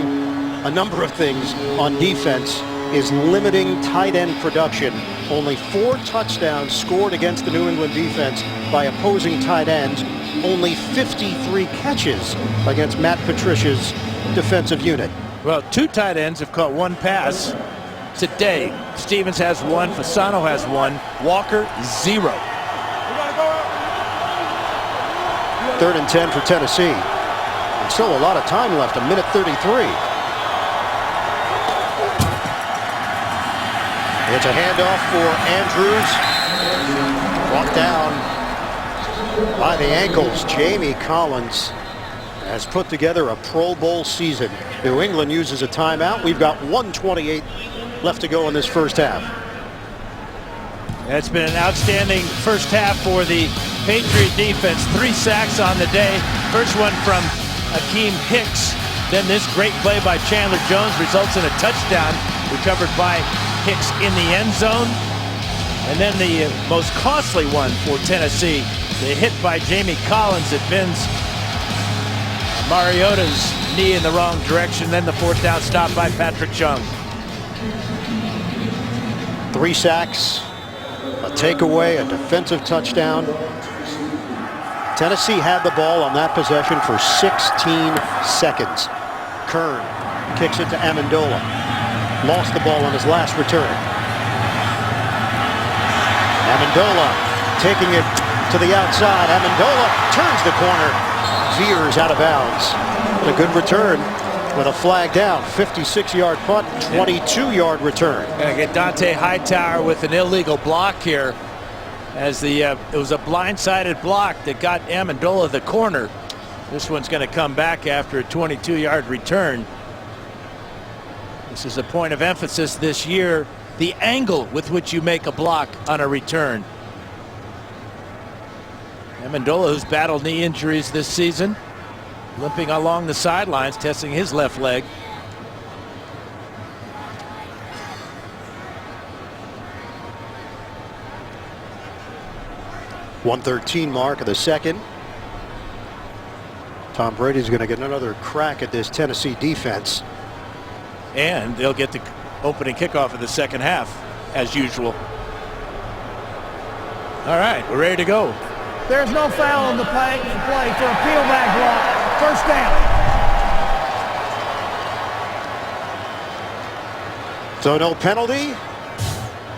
a number of things on defense, is limiting tight end production. Only 4 touchdowns scored against the New England defense by opposing tight ends. Only 53 catches against Matt Patricia's defensive unit. Well, 2 tight ends have caught 1 pass today. Stevens has 1, Fasano has 1, Walker 0. 3rd and 10 for Tennessee. And still a lot of time left, 1:33. It's a handoff for Andrews. Brought down by the ankles. Jamie Collins has put together a Pro Bowl season. New England uses a timeout. We've got 1:28 left to go in this first half. It's been an outstanding first half for the Patriot defense. 3 sacks on the day. First one from Akeem Hicks. Then this great play by Chandler Jones results in a touchdown recovered by Hicks in the end zone. And then the most costly one for Tennessee, the hit by Jamie Collins that bends Mariota's knee in the wrong direction. Then the 4th down stop by Patrick Chung. 3 sacks, a takeaway, a defensive touchdown. Tennessee had the ball on that possession for 16 seconds. Kern kicks it to Amendola. Lost the ball on his last return. Amendola taking it to the outside. Amendola turns the corner, veers out of bounds. What a good return with a flag down. 56-yard punt, 22-yard return. Gonna get Dante Hightower with an illegal block here, as it was a blindsided block that got Amendola the corner. This one's going to come back after a 22-yard return. This is a point of emphasis this year, the angle with which you make a block on a return. Amendola, who's battled knee injuries this season, limping along the sidelines, testing his left leg. .113 mark of the second. Tom Brady's going to get another crack at this Tennessee defense. And they'll get the opening kickoff of the second half, as usual. All right, we're ready to go. There's no foul on the play for a peel back block. First down. So no penalty.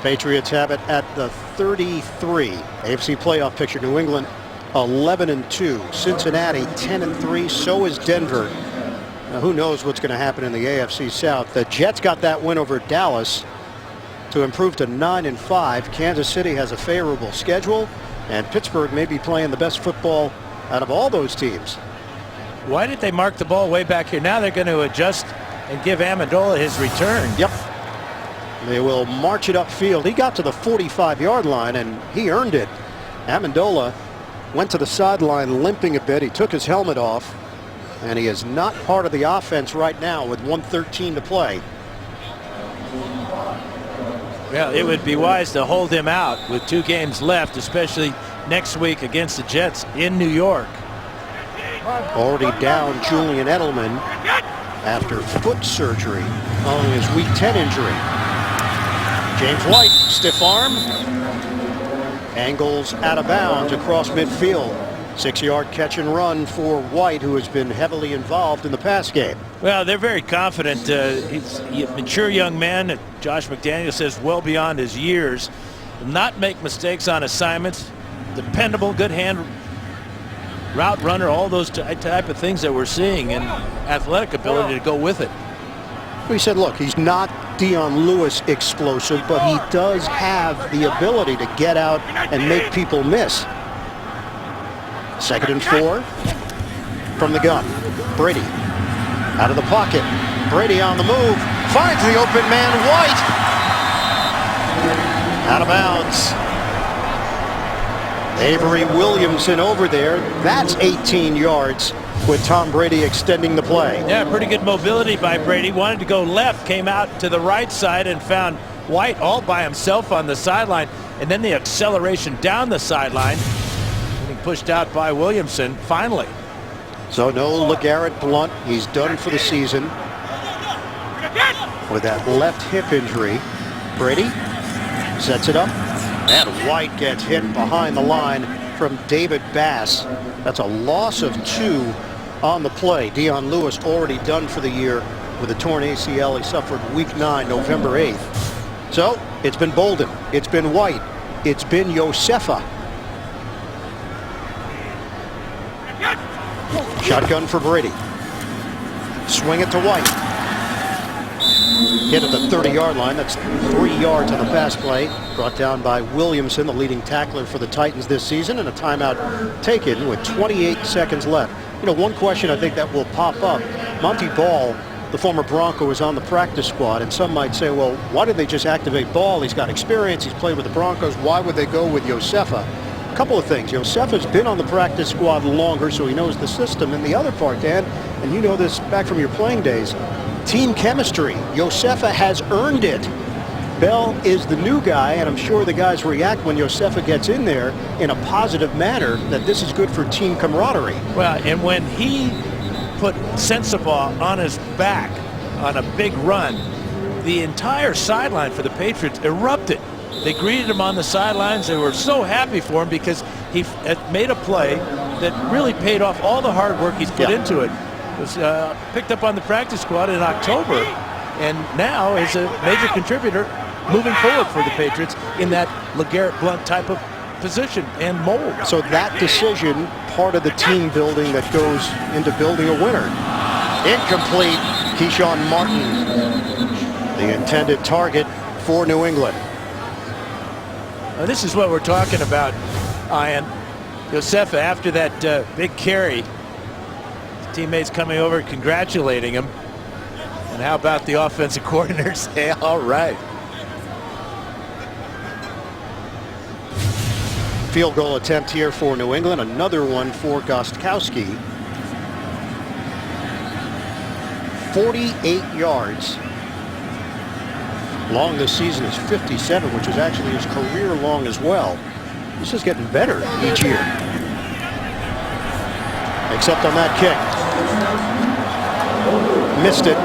Patriots have it at the 33. AFC playoff picture: New England 11-2, Cincinnati 10-3. So is Denver. Now, who knows what's going to happen in the AFC South? The Jets got that win over Dallas to improve to 9-5. Kansas City has a favorable schedule, and Pittsburgh may be playing the best football out of all those teams. Why did they mark the ball way back here? Now they're going to adjust and give Amendola his return. Yep. They will march it upfield. He got to the 45-yard line, and he earned it. Amendola went to the sideline limping a bit. He took his helmet off, and he is not part of the offense right now with 1:13 to play. Well, it would be wise to hold him out with 2 games left, especially next week against the Jets in New York. Already down Julian Edelman after foot surgery following his Week 10 injury. James White, stiff arm, angles out of bounds across midfield. 6-yard catch and run for White, who has been heavily involved in the pass game. Well, they're very confident. He's a mature young man. Josh McDaniel says well beyond his years. Will not make mistakes on assignments. Dependable, good hand route runner, all those type of things that we're seeing, and athletic ability to go with it. We said, look, he's not Dion Lewis explosive, but he does have the ability to get out and make people miss. 2nd and 4 from the gun. Brady out of the pocket. Brady on the move. Finds the open man, White. Out of bounds. Avery Williamson over there. That's 18 yards with Tom Brady extending the play. Yeah, pretty good mobility by Brady. Wanted to go left, came out to the right side and found White all by himself on the sideline. And then the acceleration down the sideline. Getting pushed out by Williamson finally. So no LeGarrette Blount. He's done for the season with that left hip injury. Brady sets it up, and White gets hit behind the line from David Bass. That's a loss of 2 on the play. Dion Lewis already done for the year with a torn ACL. He suffered Week 9, November 8th. So it's been Bolden, it's been White, it's been Josefa. Shotgun for Brady. Swing it to White. Hit at the 30-yard line. That's 3 yards on the pass play. Brought down by Williamson, the leading tackler for the Titans this season, and a timeout taken with 28 seconds left. You know, one question I think that will pop up. Monty Ball, the former Bronco, is on the practice squad, and some might say, well, why did they just activate Ball? He's got experience. He's played with the Broncos. Why would they go with Josefa? A couple of things. Josefa's been on the practice squad longer, so he knows the system. And the other part, Dan, and you know this back from your playing days, team chemistry. Josefa has earned it. Bell is the new guy, and I'm sure the guys react when Josefa gets in there in a positive manner, that this is good for team camaraderie. Well, and when he put Sensabaugh on his back on a big run, the entire sideline for the Patriots erupted. They greeted him on the sidelines. They were so happy for him because he made a play that really paid off all the hard work he's put into it. It was picked up on the practice squad in October, and now is a major contributor moving forward for the Patriots in that LeGarrette Blount type of position and mold. So that decision, part of the team building that goes into building a winner. Incomplete. Keyshawn Martin, the intended target for New England. Now, this is what we're talking about, Ian. Josefa, after that big carry, teammates coming over congratulating him. And how about the offensive coordinator say, all right. Field goal attempt here for New England. Another one for Gostkowski. 48 yards. Long this season is 57, which is actually his career long as well. This is getting better each year. Except on that kick. Missed it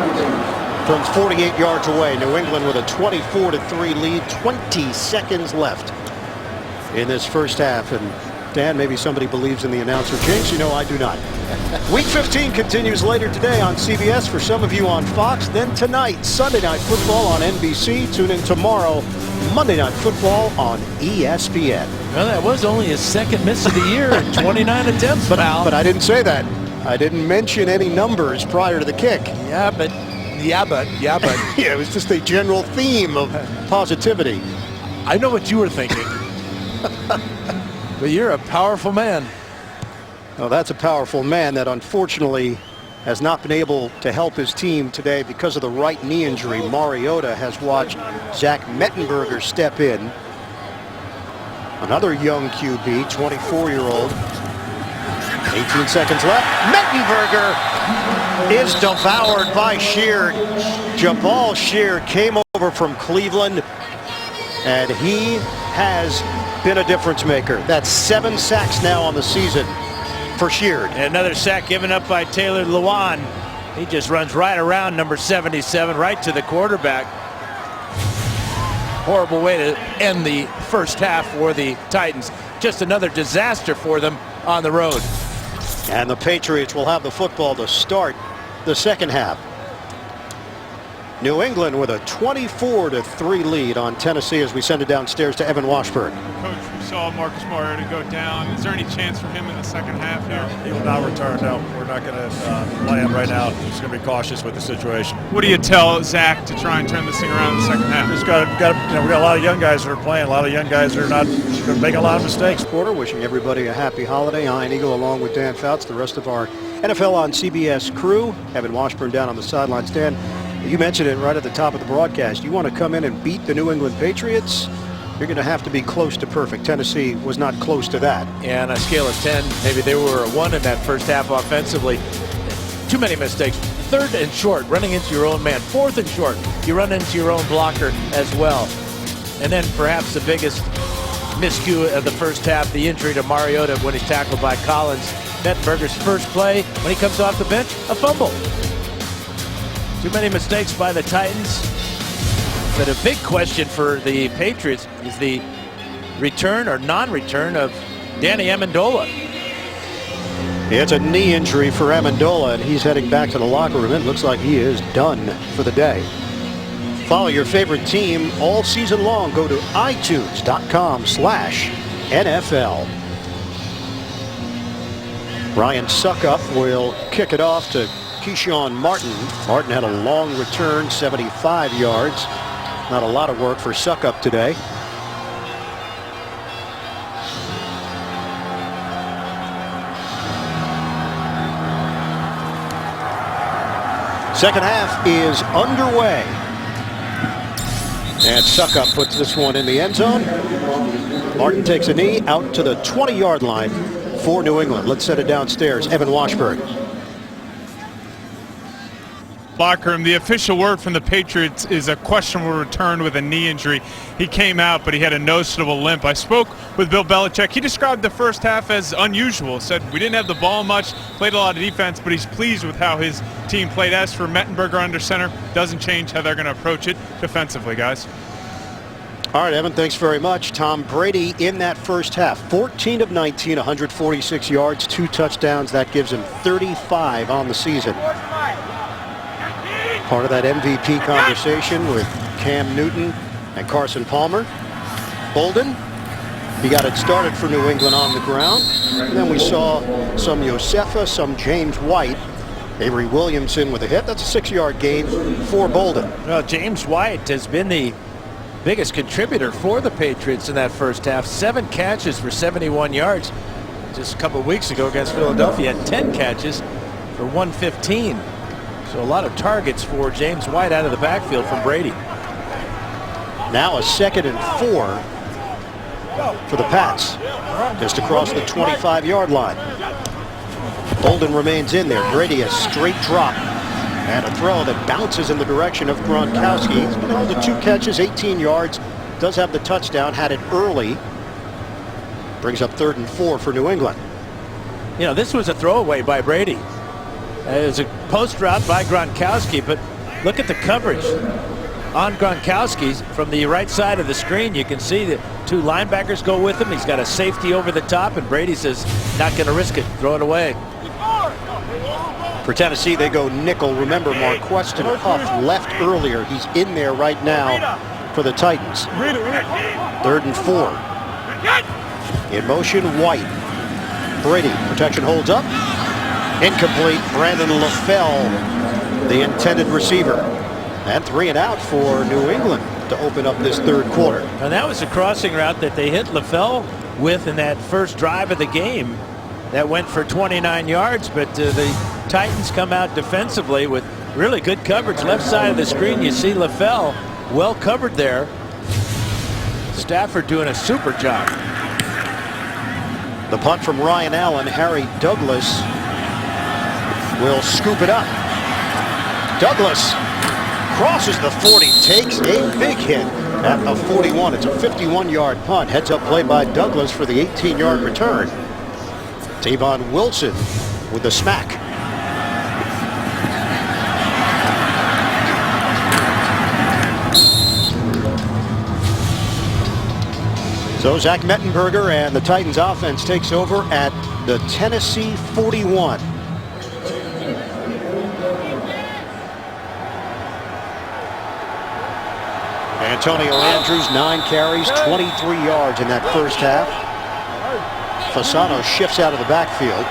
from 48 yards away. New England with a 24-3 lead. 20 seconds left in this first half. And Dan, maybe somebody believes in the announcer jinx. You know, I do not. Week 15 continues later today on CBS. For some of you on Fox. Then tonight, Sunday Night Football on NBC. Tune in tomorrow, Monday Night Football on ESPN. Well, that was only his second miss of the year in 29 attempts, pal. But I didn't say that. I didn't mention any numbers prior to the kick. Yeah, but. Yeah, it was just a general theme of positivity. I know what you were thinking. But you're a powerful man. Well, that's a powerful man that unfortunately has not been able to help his team today because of the right knee injury. Mariota has watched Zach Mettenberger step in. Another young QB, 24-year-old. 18 seconds left. Mettenberger is devoured by Sheard. Jabal Sheard came over from Cleveland, and he has been a difference maker. That's 7 sacks now on the season for Sheard. And another sack given up by Taylor Lewan. He just runs right around number 77, right to the quarterback. Horrible way to end the first half for the Titans. Just another disaster for them on the road. And the Patriots will have the football to start the second half. New England with a 24-3 lead on Tennessee as we send it downstairs to Evan Washburn. Coach, we saw Marcus Mariota go down. Is there any chance for him in the second half here? He will not return. No, we're not going to play him right now. Just going to be cautious with the situation. What do you tell Zach to try and turn this thing around in the second half? Just got we got a lot of young guys that are playing. A lot of young guys that are not making a lot of mistakes. Porter wishing everybody a happy holiday. Ian Eagle along with Dan Fouts, the rest of our NFL on CBS crew. Evan Washburn down on the sidelines. Dan, you mentioned it right at the top of the broadcast. You want to come in and beat the New England Patriots, you're going to have to be close to perfect. Tennessee was not close to that. Yeah, on a scale of 10, maybe they were a 1 in that first half offensively. Too many mistakes. 3rd and short, running into your own man. 4th and short, you run into your own blocker as well. And then perhaps the biggest miscue of the first half, the injury to Mariota when he's tackled by Collins. Mettenberger's first play when he comes off the bench, a fumble. Too many mistakes by the Titans. But a big question for the Patriots is the return or non-return of Danny Amendola. It's a knee injury for Amendola, and he's heading back to the locker room. It looks like he is done for the day. Follow your favorite team all season long. Go to itunes.com/NFL. Ryan Suckup will kick it off to Keyshawn Martin. Martin had a long return, 75 yards. Not a lot of work for Suckup today. Second half is underway. And Suckup puts this one in the end zone. Martin takes a knee out to the 20-yard line for New England. Let's set it downstairs. Evan Washburn. Locker room, the official word from the Patriots is a questionable return with a knee injury. He came out, but he had a noticeable limp. I spoke with Bill Belichick. He described the first half as unusual. Said we didn't have the ball much, played a lot of defense, but he's pleased with how his team played. As for Mettenberger under center, doesn't change how they're going to approach it defensively, guys. All right, Evan, thanks very much. Tom Brady in that first half, 14 of 19, 146 yards, 2 touchdowns. That gives him 35 on the season. Part of that MVP conversation with Cam Newton and Carson Palmer. Bolden, he got it started for New England on the ground. And then we saw some Josefa, some James White. Avery Williamson with a hit. That's a 6-yard gain for Bolden. Well, James White has been the biggest contributor for the Patriots in that first half. 7 catches for 71 yards. Just a couple of weeks ago against Philadelphia, had 10 catches for 115. So a lot of targets for James White out of the backfield from Brady. Now a 2nd and 4 for the Pats, just across the 25-yard line. Bolden remains in there. Brady a straight drop and a throw that bounces in the direction of Gronkowski. He's been held to 2 catches, 18 yards. Does have the touchdown, had it early. Brings up 3rd and 4 for New England. You know, this was a throwaway by Brady. It was a post route by Gronkowski, but look at the coverage on Gronkowski from the right side of the screen. You can see that 2 linebackers go with him. He's got a safety over the top, and Brady says, not going to risk it. Throw it away. For Tennessee, they go nickel. Remember, Marqueston Huff left earlier. He's in there right now for the Titans. 3rd and 4. In motion, White. Brady, protection holds up. Incomplete. Brandon LaFell, the intended receiver. And 3 and out for New England to open up this 3rd quarter. And that was a crossing route that they hit LaFell with in that first drive of the game. That went for 29 yards, but the Titans come out defensively with really good coverage. Left side of the screen, you see LaFell well covered there. Stafford doing a super job. The punt from Ryan Allen. Harry Douglas will scoop it up. Douglas crosses the 40, takes a big hit at the 41. It's a 51-yard punt. Heads up play by Douglas for the 18-yard return. Tavon Wilson with the smack. So Zach Mettenberger and the Titans offense takes over at the Tennessee 41. Antonio Andrews, 9 carries, 23 yards in that first half. Fasano shifts out of the backfield.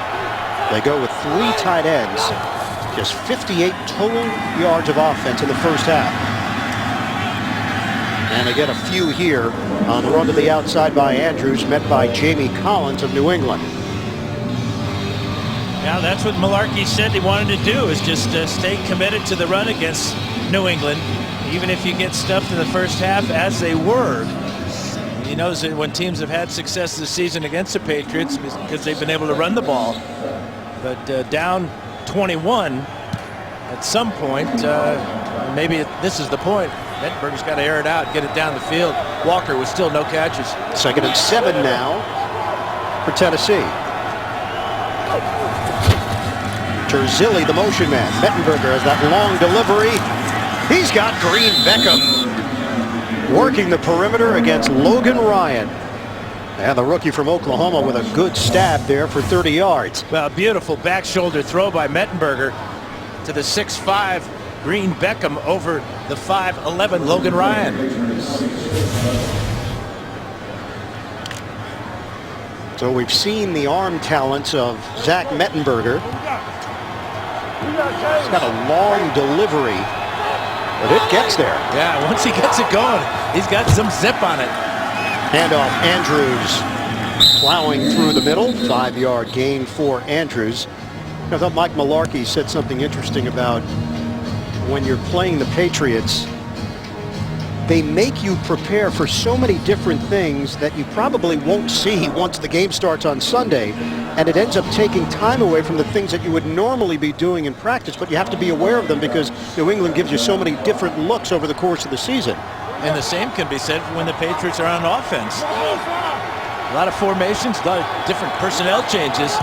They go with 3 tight ends. Just 58 total yards of offense in the first half. And they get a few here on the run to the outside by Andrews, met by Jamie Collins of New England. Now that's what Malarkey said he wanted to do, is just stay committed to the run against New England, even if you get stuffed in the first half, as they were. He knows that when teams have had success this season against the Patriots because they've been able to run the ball. But down 21 at some point, maybe this is the point. Mettenberger's got to air it out, get it down the field. Walker with still no catches. 2nd and 7 now for Tennessee. Terzilli, the motion man. Mettenberger has that long delivery. He's got Green Beckham working the perimeter against Logan Ryan. And the rookie from Oklahoma with a good stab there for 30 yards. Well, beautiful back shoulder throw by Mettenberger to the 6'5" Green Beckham over the 5'11" Logan Ryan. So we've seen the arm talents of Zach Mettenberger. He's got a long delivery, but it gets there. Yeah, once he gets it going, he's got some zip on it. Handoff, Andrews plowing through the middle. 5-yard gain for Andrews. I thought Mike Malarkey said something interesting about when you're playing the Patriots, they make you prepare for so many different things that you probably won't see once the game starts on Sunday, and it ends up taking time away from the things that you would normally be doing in practice, but you have to be aware of them because New England gives you so many different looks over the course of the season. And the same can be said when the Patriots are on offense. A lot of formations, a lot of different personnel changes,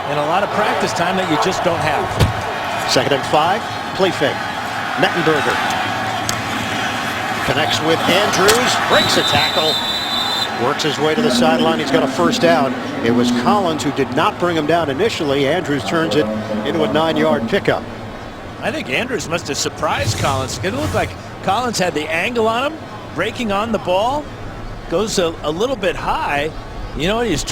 and a lot of practice time that you just don't have. 2nd and 5, play fake. Mettenberger connects with Andrews, breaks a tackle, works his way to the sideline. He's got a first down. It was Collins who did not bring him down initially. Andrews turns it into a 9-yard pickup. I think Andrews must have surprised Collins. It looked like Collins had the angle on him, breaking on the ball, goes a little bit high. You know what, he was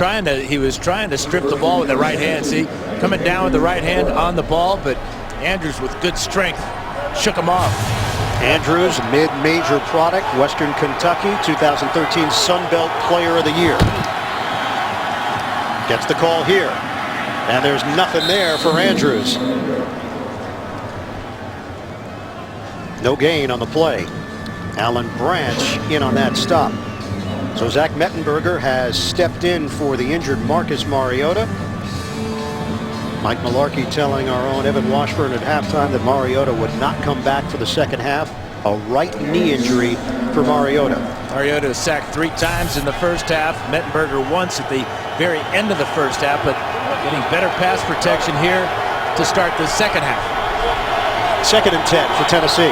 trying to strip the ball with the right hand. See, coming down with the right hand on the ball, but Andrews with good strength shook him off. Andrews, mid-major product, Western Kentucky, 2013 Sun Belt Player of the Year. Gets the call here, and there's nothing there for Andrews. No gain on the play. Alan Branch in on that stop. So Zach Mettenberger has stepped in for the injured Marcus Mariota. Mike Malarkey telling our own Evan Washburn at halftime that Mariota would not come back for the second half. A right knee injury for Mariota. Mariota was sacked 3 times in the first half. Mettenberger once at the very end of the first half, but getting better pass protection here to start the second half. 2nd and 10 for Tennessee.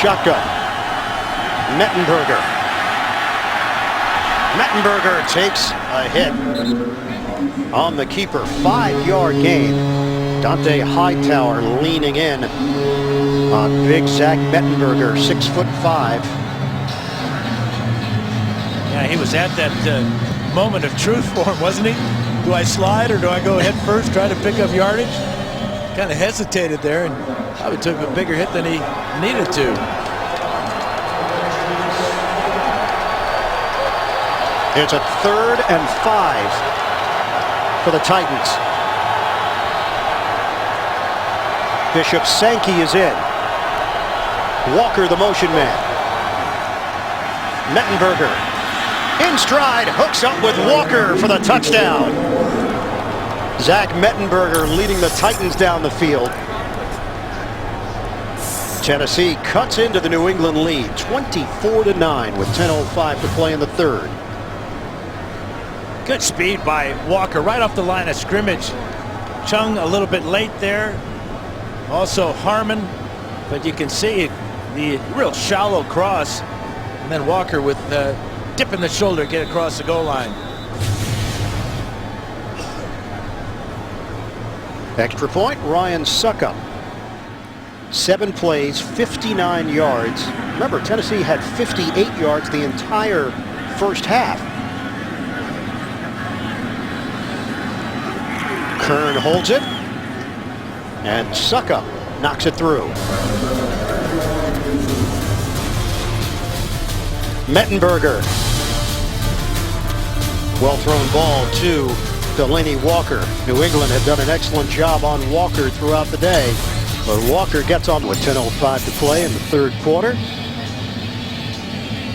Shotgun. Mettenberger. Mettenberger takes a hit on the keeper. 5-yard gain. Dante Hightower leaning in on big Zach Mettenberger, 6'5". Yeah, he was at that moment of truth for him, wasn't he? Do I slide or do I go head first, try to pick up yardage? Kind of hesitated there and probably took a bigger hit than he needed to. It's a 3rd and 5 for the Titans. Bishop Sankey is in. Walker, the motion man. Mettenberger in stride, hooks up with Walker for the touchdown. Zach Mettenberger leading the Titans down the field. Tennessee cuts into the New England lead, 24-9 with 10:05 to play in the 3rd. Good speed by Walker right off the line of scrimmage. Chung a little bit late there. Also Harmon, but you can see the real shallow cross, and then Walker with dip in the shoulder get across the goal line. Extra point, Ryan Suckup. 7 plays, 59 yards. Remember, Tennessee had 58 yards the entire first half. Kern holds it. And Suckup knocks it through. Mettenberger. Well thrown ball to Delaney Walker. New England had done an excellent job on Walker throughout the day. But Walker gets on with 10:05 to play in the 3rd quarter.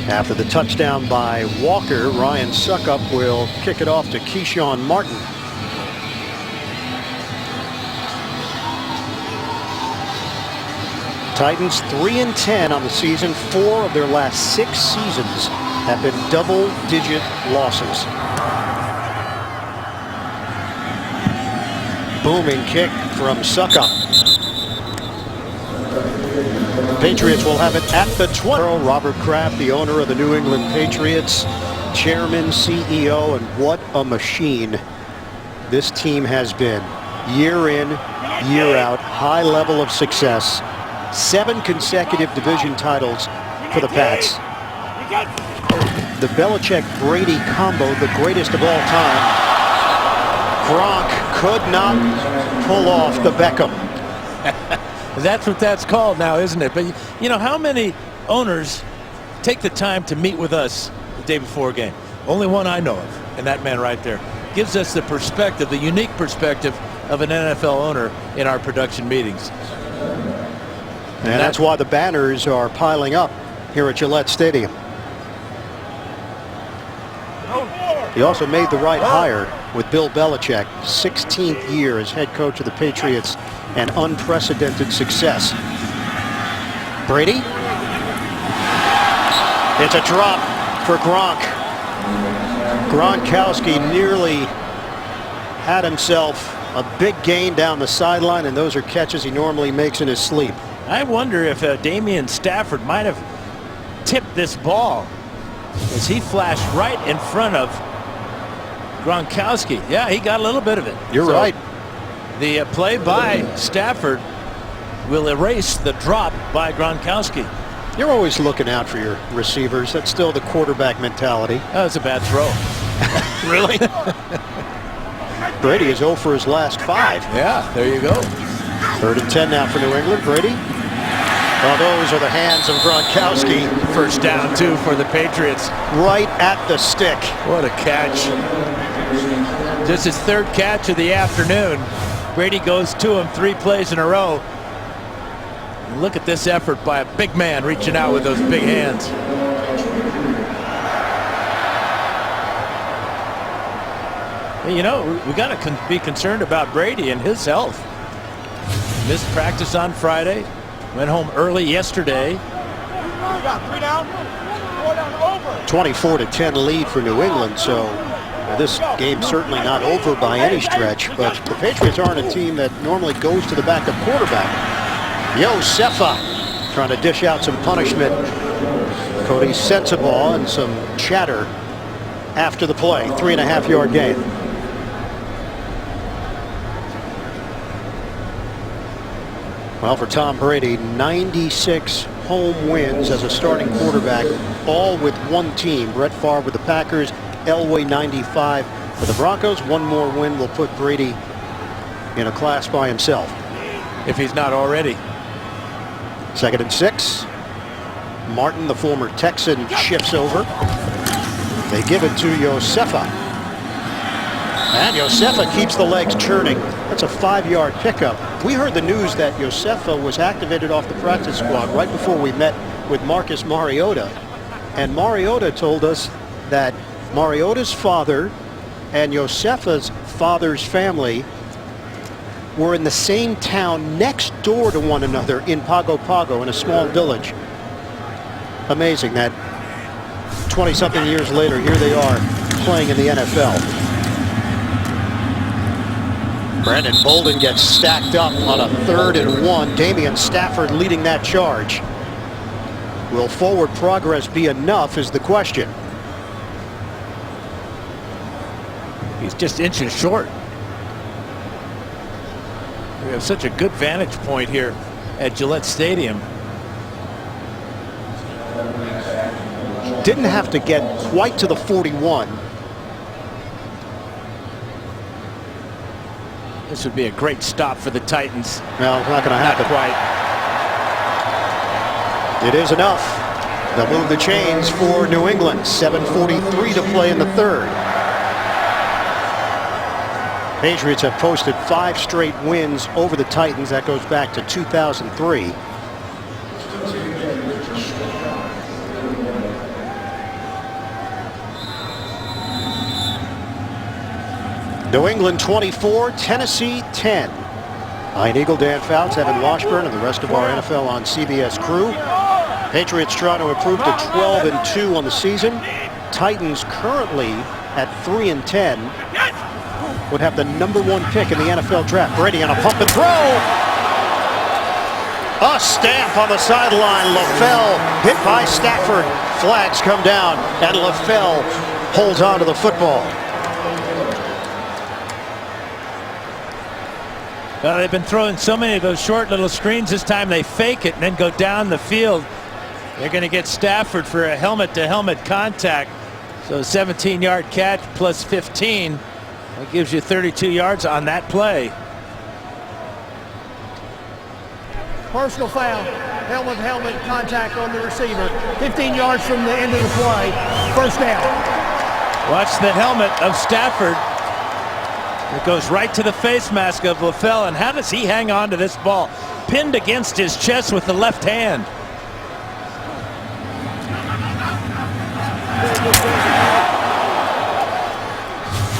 After the touchdown by Walker, Ryan Suckup will kick it off to Keyshawn Martin. Titans 3-10 on the season. 4 of their last 6 seasons have been double-digit losses. Booming kick from Suckup. Patriots will have it at the 20. Robert Kraft, the owner of the New England Patriots, chairman, CEO, and what a machine this team has been. Year in, year out, high level of success. 7 consecutive division titles for the Pats. The Belichick-Brady combo, the greatest of all time. Gronk could not pull off the Beckham. That's what that's called now, isn't it? But you know, how many owners take the time to meet with us the day before a game? Only one I know of, and that man right there gives us the perspective, the unique perspective of an NFL owner in our production meetings. And that's why the banners are piling up here at Gillette Stadium. He also made the right hire with Bill Belichick, 16th year as head coach of the Patriots, and unprecedented success. Brady. It's a drop for Gronk. Gronkowski nearly had himself a big gain down the sideline, and those are catches he normally makes in his sleep. I wonder if Damian Stafford might have tipped this ball as he flashed right in front of Gronkowski. Yeah, he got a little bit of it. You're right. The play by Stafford will erase the drop by Gronkowski. You're always looking out for your receivers. That's still the quarterback mentality. That was a bad throw. Really? Brady is 0 for his last 5. Yeah, there you go. 3rd and 10 now for New England. Brady. Oh, those are the hands of Gronkowski. First down, 2 for the Patriots. Right at the stick. What a catch. Just his 3rd catch of the afternoon. Brady goes to him 3 plays in a row. And look at this effort by a big man reaching out with those big hands. You know, we got to be concerned about Brady and his health. Missed practice on Friday. Went home early yesterday. 24-10 lead for New England, so this game's certainly not over by any stretch, but the Patriots aren't a team that normally goes to the backup quarterback. Josefa trying to dish out some punishment. Cody Sensabaugh and some chatter after the play. 3.5-yard gain. Well, for Tom Brady, 96 home wins as a starting quarterback, all with one team. Brett Favre with the Packers, Elway 95 for the Broncos. One more win will put Brady in a class by himself, if he's not already. 2nd and 6. Martin, the former Texan, shifts over. They give it to Josefa. And Josefa keeps the legs churning. That's a 5-yard pickup. We heard the news that Josefa was activated off the practice squad right before we met with Marcus Mariota. And Mariota told us that Mariota's father and Josefa's father's family were in the same town next door to one another in Pago Pago, in a small village. Amazing that 20-something years later, here they are playing in the NFL. Brandon Bolden gets stacked up on a 3rd and 1. Damian Stafford leading that charge. Will forward progress be enough is the question. He's just inches short. We have such a good vantage point here at Gillette Stadium. Didn't have to get quite to the 41. This would be a great stop for the Titans. No, it's not going to happen. Not quite. It is enough. They'll move the chains for New England. 7:43 to play in the 3rd. Patriots have posted 5 straight wins over the Titans. That goes back to 2003. New England 24, Tennessee 10. Ian Eagle, Dan Fouts, Evan Washburn, and the rest of our NFL on CBS crew. Patriots trying to improve to 12-2 on the season. Titans currently at 3-10. Would have the #1 pick in the NFL draft. Brady on a pump and throw. A stamp on the sideline. LaFell hit by Stafford. Flags come down, and LaFell holds on to the football. Well, they've been throwing so many of those short little screens. This time they fake it and then go down the field. They're going to get Stafford for a helmet-to-helmet contact. So 17-yard catch plus 15. That gives you 32 yards on that play. Personal foul. Helmet-to-helmet contact on the receiver. 15 yards from the end of the play. First down. Watch the helmet of Stafford. It goes right to the face mask of LaFell. And how does he hang on to this ball? Pinned against his chest with the left hand.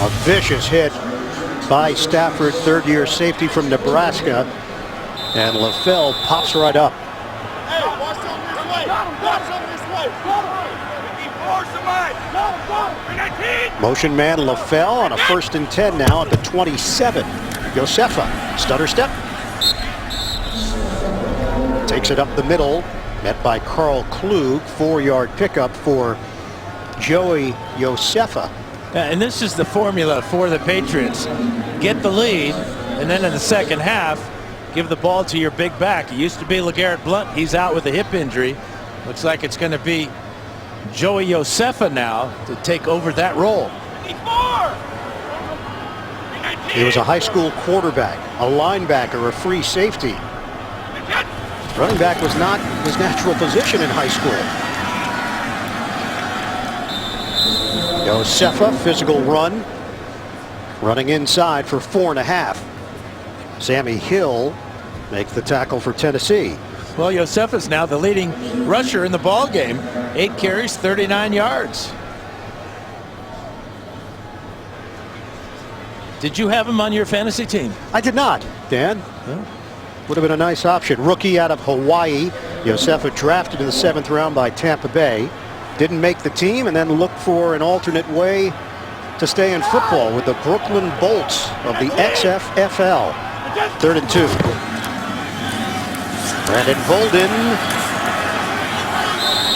A vicious hit by Stafford, 3rd-year safety from Nebraska. And LaFell pops right up. Hey, watch on this way. Watch on this way. Motion man LaFell on a 1st and 10 now at the 27. Josefa, stutter step. Takes it up the middle, met by Carl Klug. 4-yard pickup for Joey Josefa. And this is the formula for the Patriots. Get the lead, and then in the second half, give the ball to your big back. It used to be LeGarrette Blount. He's out with a hip injury. Looks like it's going to be Joey Josefa now to take over that role. He was a high school quarterback, a linebacker, a free safety. Running back was not his natural position in high school. Josefa, physical run. Running inside for 4.5. Sammy Hill makes the tackle for Tennessee. Well, Josefa's now the leading rusher in the ball game. 8 carries, 39 yards. Did you have him on your fantasy team? I did not, Dan. Well, would have been a nice option. Rookie out of Hawaii. Josefa drafted in the 7th round by Tampa Bay. Didn't make the team and then looked for an alternate way to stay in football with the Brooklyn Bolts of the XFL. 3rd and 2. Brandon Bolden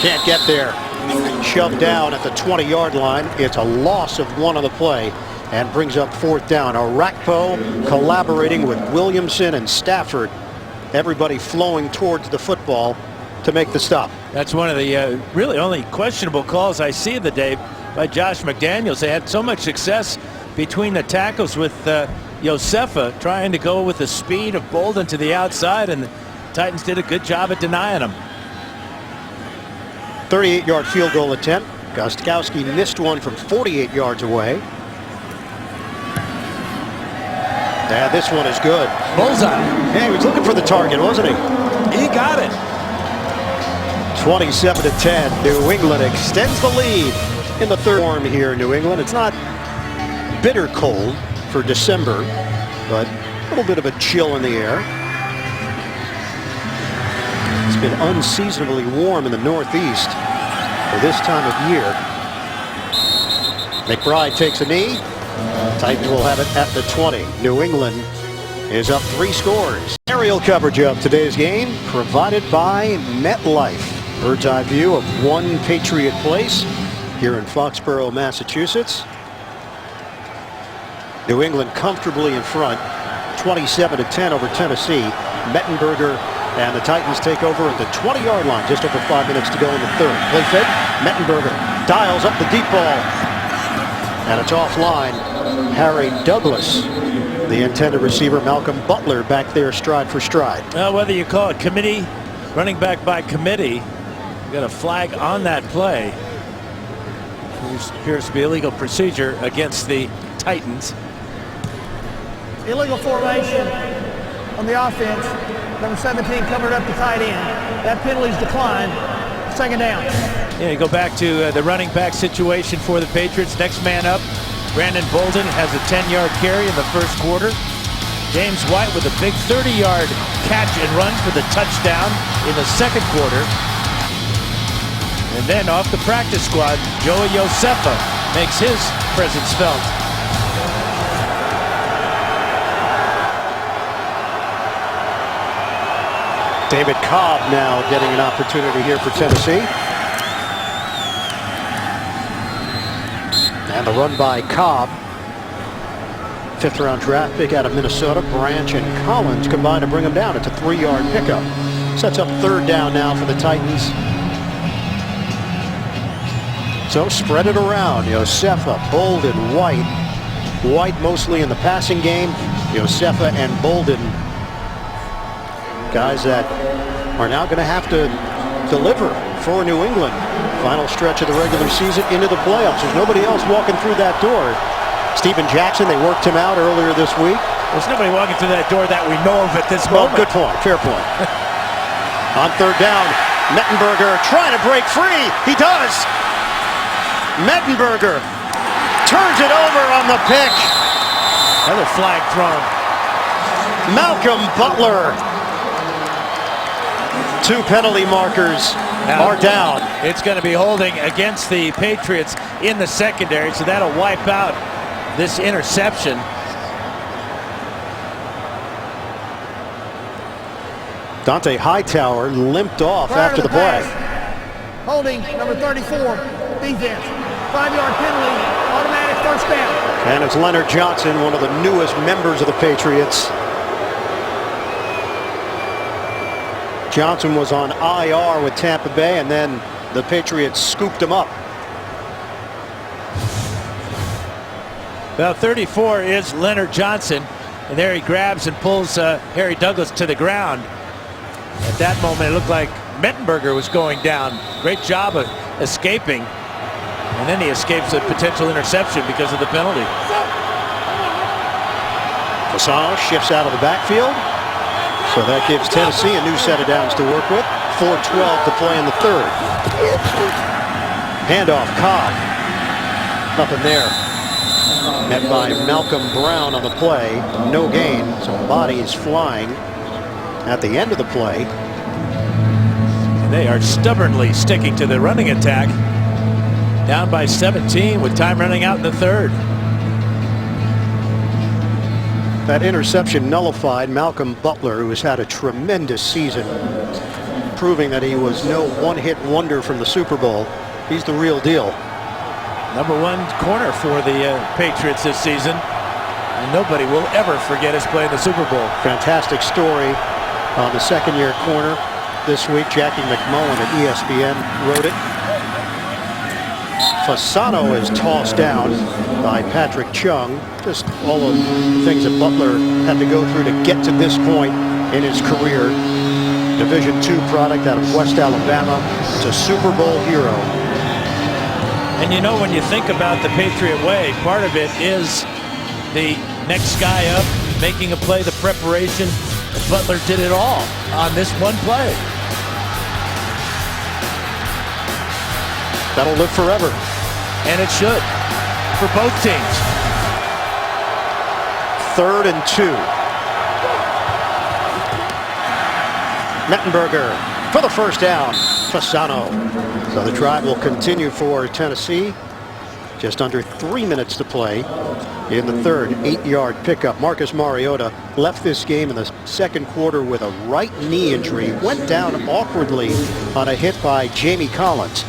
can't get there. Shoved down at the 20-yard line. It's a loss of 1 on the play and brings up 4th down. Arakpo collaborating with Williamson and Stafford. Everybody flowing towards the football to make the stop. That's one of the really only questionable calls I see of the day by Josh McDaniels. They had so much success between the tackles with Josefa trying to go with the speed of Bolden to the outside, and the Titans did a good job at denying him. 38-yard field goal attempt. Gostkowski missed one from 48 yards away. Yeah, this one is good. Bullseye. Yeah, he was looking for the target, wasn't he? He got it. 27-10. New England extends the lead in the 3rd form here in New England. It's not bitter cold for December, but a little bit of a chill in the air. It's been unseasonably warm in the Northeast for this time of year. McBride takes a knee. Titans will have it at the 20. New England is up 3 scores. Aerial coverage of today's game provided by MetLife. Bird's eye view of one Patriot place here in Foxborough, Massachusetts. New England comfortably in front, 27-10 over Tennessee. Mettenberger and the Titans take over at the 20-yard line. Just over 5 minutes to go in the 3rd. Play fake. Mettenberger dials up the deep ball, and it's offline. Harry Douglas, the intended receiver. Malcolm Butler back there stride for stride. Well, whether you call it committee, running back by committee, you got a flag on that play. There appears to be illegal procedure against the Titans. Illegal formation on the offense. Number 17 covered up the tight end. That penalty's declined. 2nd down. Yeah, you go back to the running back situation for the Patriots. Next man up, Brandon Bolden has a 10-yard carry in the 1st quarter. James White with a big 30-yard catch and run for the touchdown in the 2nd quarter. And then off the practice squad, Joey Josefa makes his presence felt. David Cobb now getting an opportunity here for Tennessee. And the run by Cobb. 5th round draft pick out of Minnesota. Branch and Collins combine to bring him down. It's a 3-yard pickup. Sets up 3rd down now for the Titans. So spread it around. Josefa, Bolden, White. White mostly in the passing game. Josefa and Bolden, guys that are now going to have to deliver for New England. Final stretch of the regular season into the playoffs. There's nobody else walking through that door. Steven Jackson, they worked him out earlier this week. There's nobody walking through that door that we know of at this moment. Good point. Fair point. On 3rd down, Mettenberger trying to break free. He does. Mettenberger turns it over on the pick. Another flag thrown. Malcolm Butler. 2 penalty markers are down. It's going to be holding against the Patriots in the secondary, so that'll wipe out this interception. Dante Hightower limped off after the play. Holding number 34, defense. 5-yard penalty, automatic 1st down. And it's Leonard Johnson, one of the newest members of the Patriots. Johnson was on IR with Tampa Bay, and then the Patriots scooped him up. Well, 34 is Leonard Johnson, and there he grabs and pulls Harry Douglas to the ground. At that moment, it looked like Mettenberger was going down. Great job of escaping, and then he escapes a potential interception because of the penalty. Fasano shifts out of the backfield. So that gives Tennessee a new set of downs to work with. 4:12 to play in the third. Handoff, Cobb. Nothing there. Met by Malcolm Brown on the play. No gain. So bodies flying at the end of the play. They are stubbornly sticking to the running attack. Down by 17 with time running out in the third. That interception nullified Malcolm Butler, who has had a tremendous season, proving that he was no one-hit wonder from the Super Bowl. He's the real deal. #1 corner for the Patriots this season. And nobody will ever forget his play in the Super Bowl. Fantastic story on the second-year corner this week. Jackie McMullen at ESPN wrote it. Fasano is tossed down by Patrick Chung. Just all of the things that Butler had to go through to get to this point in his career. Division II product out of West Alabama. It's a Super Bowl hero. And you know, when you think about the Patriot way, part of it is the next guy up, making a play, the preparation. Butler did it all on this one play. That'll live forever. And it should, for both teams. 3rd and 2. Mettenberger for the first down. Fasano. So the drive will continue for Tennessee. Just under 3 minutes to play in the third. 8-yard pickup. Marcus Mariota left this game in the second quarter with a right knee injury. Went down awkwardly on a hit by Jamie Collins.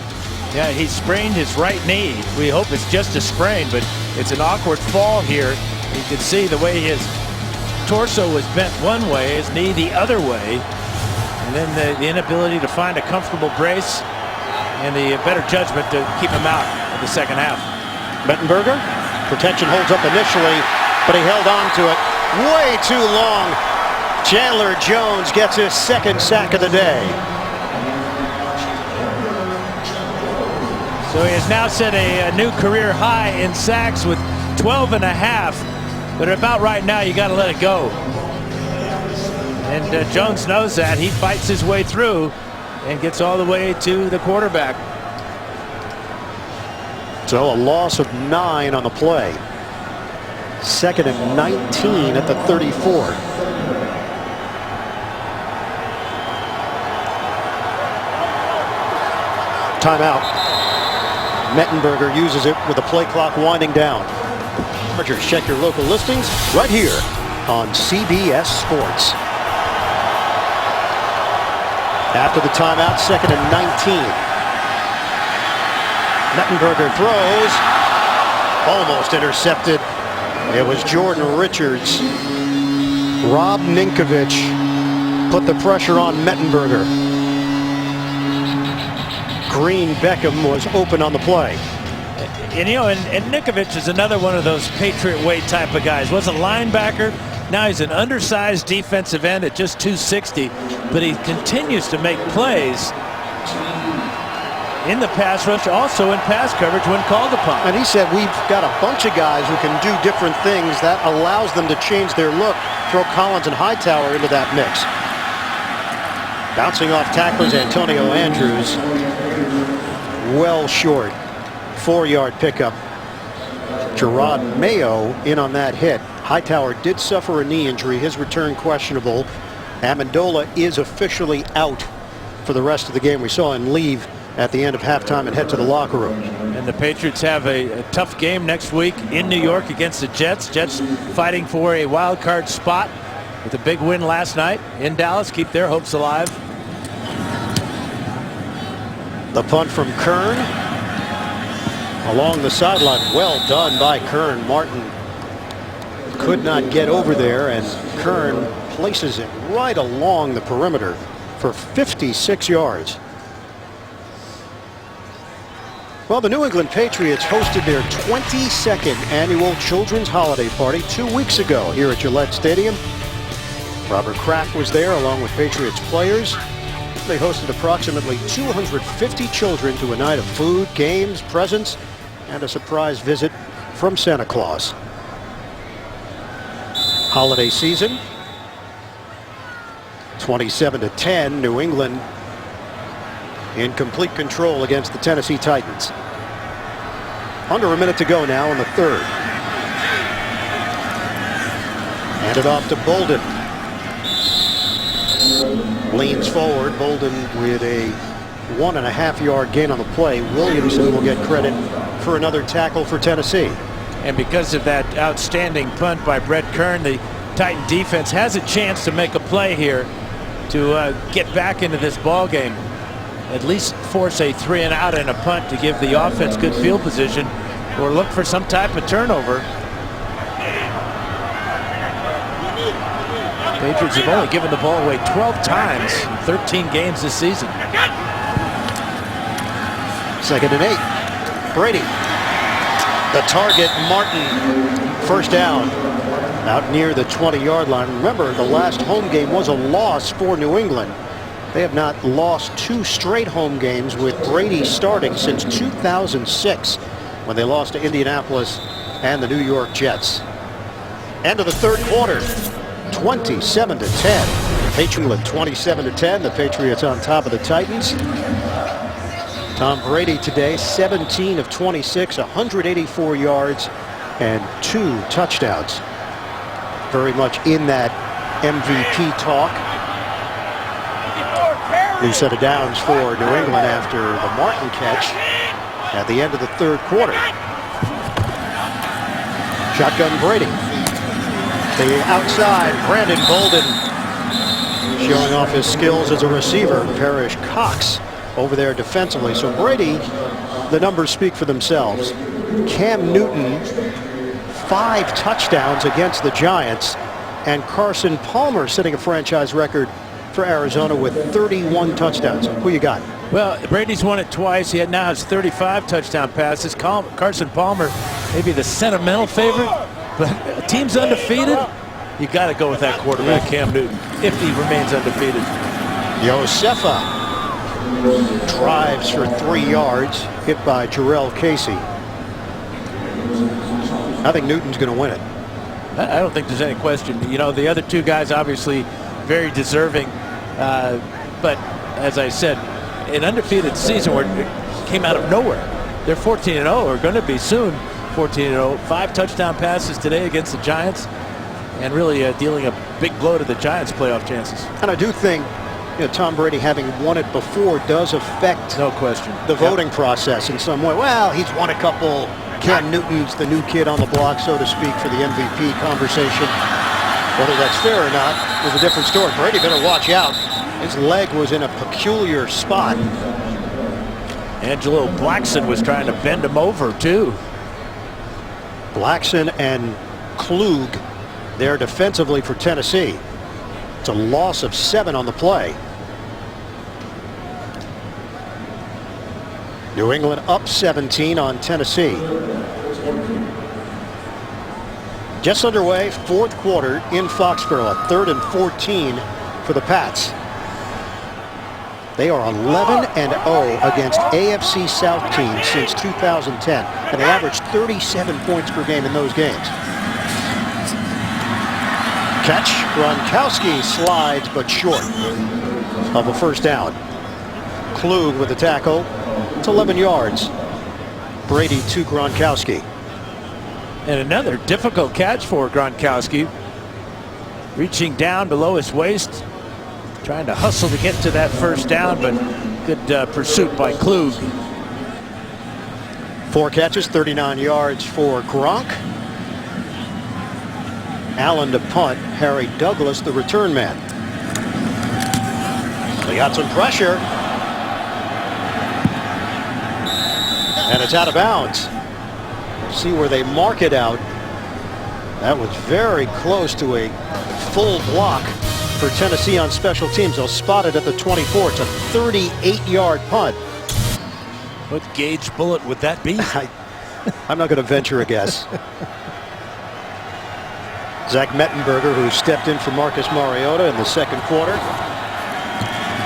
Yeah, he sprained his right knee. We hope it's just a sprain, but it's an awkward fall here. You can see the way his torso was bent one way, his knee the other way. And then the inability to find a comfortable brace and the better judgment to keep him out of the second half. Mettenberger, protection holds up initially, but he held on to it way too long. Chandler Jones gets his second sack of the day. So he has now set a new career high in sacks with 12.5. But about right now, you got to let it go. And Jones knows that. He fights his way through and gets all the way to the quarterback. So a loss of 9 on the play. 2nd and 19 at the 34. Timeout. Mettenberger uses it with the play clock winding down. Chargers, check your local listings right here on CBS Sports. After the timeout, 2nd and 19. Mettenberger throws. Almost intercepted. It was Jordan Richards. Rob Ninkovich put the pressure on Mettenberger. Green Beckham was open on the play. And you know, and Ninkovich is another one of those Patriot way type of guys. Was a linebacker. Now he's an undersized defensive end at just 260, but he continues to make plays in the pass rush, also in pass coverage when called upon. And he said, we've got a bunch of guys who can do different things. That allows them to change their look. Throw Collins and Hightower into that mix. Bouncing off tacklers, Antonio Andrews. Well short. 4-yard pickup. Gerard Mayo in on that hit. Hightower did suffer a knee injury. His return questionable. Amendola is officially out for the rest of the game. We saw him leave at the end of halftime and head to the locker room. And the Patriots have a tough game next week in New York against the Jets. Jets fighting for a wild card spot with a big win last night in Dallas. Keep their hopes alive. The punt from Kern along the sideline. Well done by Kern. Martin could not get over there, and Kern places it right along the perimeter for 56 yards. Well, the New England Patriots hosted their 22nd annual Children's Holiday Party 2 weeks ago here at Gillette Stadium. Robert Kraft was there along with Patriots players. They hosted approximately 250 children to a night of food, games, presents, and a surprise visit from Santa Claus. holiday season. 27-10, New England in complete control against the Tennessee Titans. Under a minute to go now in the third. Handed off to Bolden. Leans forward. Bolden with a 1.5-yard gain on the play. Williamson will get credit for another tackle for Tennessee. And because of that outstanding punt by Brett Kern, the Titan defense has a chance to make a play here to get back into this ball game. At least force a 3-and-out and a punt to give the offense good field position, or look for some type of turnover. Patriots have only given the ball away 12 times in 13 games this season. 2nd and 8. Brady. The target, Martin. First down out near the 20-yard line. Remember, the last home game was a loss for New England. They have not lost 2 straight home games with Brady starting since 2006 when they lost to Indianapolis and the New York Jets. End of the third quarter, 27-10. Patriots 27-10. The Patriots on top of the Titans. Tom Brady today, 17 of 26, 184 yards and 2 touchdowns. Very much in that MVP talk. New set of downs for New England after the Martin catch at the end of the third quarter. Shotgun Brady. The outside, Brandon Bolden showing off his skills as a receiver. Parrish Cox over there defensively. So Brady, the numbers speak for themselves. Cam Newton, 5 touchdowns against the Giants, and Carson Palmer setting a franchise record for Arizona with 31 touchdowns. Who you got? Well, Brady's won it twice. He now has 35 touchdown passes. Carson Palmer, maybe the sentimental favorite, but a team's undefeated. You got to go with that quarterback, Cam Newton, if he remains undefeated. Josefa drives for 3 yards, hit by Jarrell Casey. I think Newton's going to win it. I don't think there's any question. You know, the other 2 guys obviously very deserving, but as I said, an undefeated season where it came out of nowhere. They're 14-0, or going to be soon 14-0. 5 touchdown passes today against the Giants, and really dealing a big blow to the Giants' playoff chances. And I do think, you know, Tom Brady having won it before does affect, no question, the voting process in some way. Well, he's won a couple. Cam Newton's the new kid on the block, so to speak, for the MVP conversation. Whether that's fair or not is a different story. Brady better watch out. His leg was in a peculiar spot. Angelo Blackson was trying to bend him over, too. Blackson and Klug there defensively for Tennessee. It's a loss of 7 on the play. New England up 17 on Tennessee. Just underway, 4th quarter in Foxborough, a 3rd and 14 for the Pats. They are 11-0 against AFC South teams since 2010, and they averaged 37 points per game in those games. Catch, Gronkowski slides but short of a first down. Klug with the tackle. It's 11 yards. Brady to Gronkowski. And another difficult catch for Gronkowski. Reaching down below his waist. Trying to hustle to get to that first down, but good pursuit by Klug. 4 catches, 39 yards for Gronk. Allen to punt. Harry Douglas, the return man. They got some pressure. And it's out of bounds. See where they mark it out. That was very close to a full block for Tennessee on special teams. They'll spot it at the 24. It's a 38-yard punt. What gauge bullet would that be? I'm not going to venture a guess. Zach Mettenberger, who stepped in for Marcus Mariota in the 2nd quarter,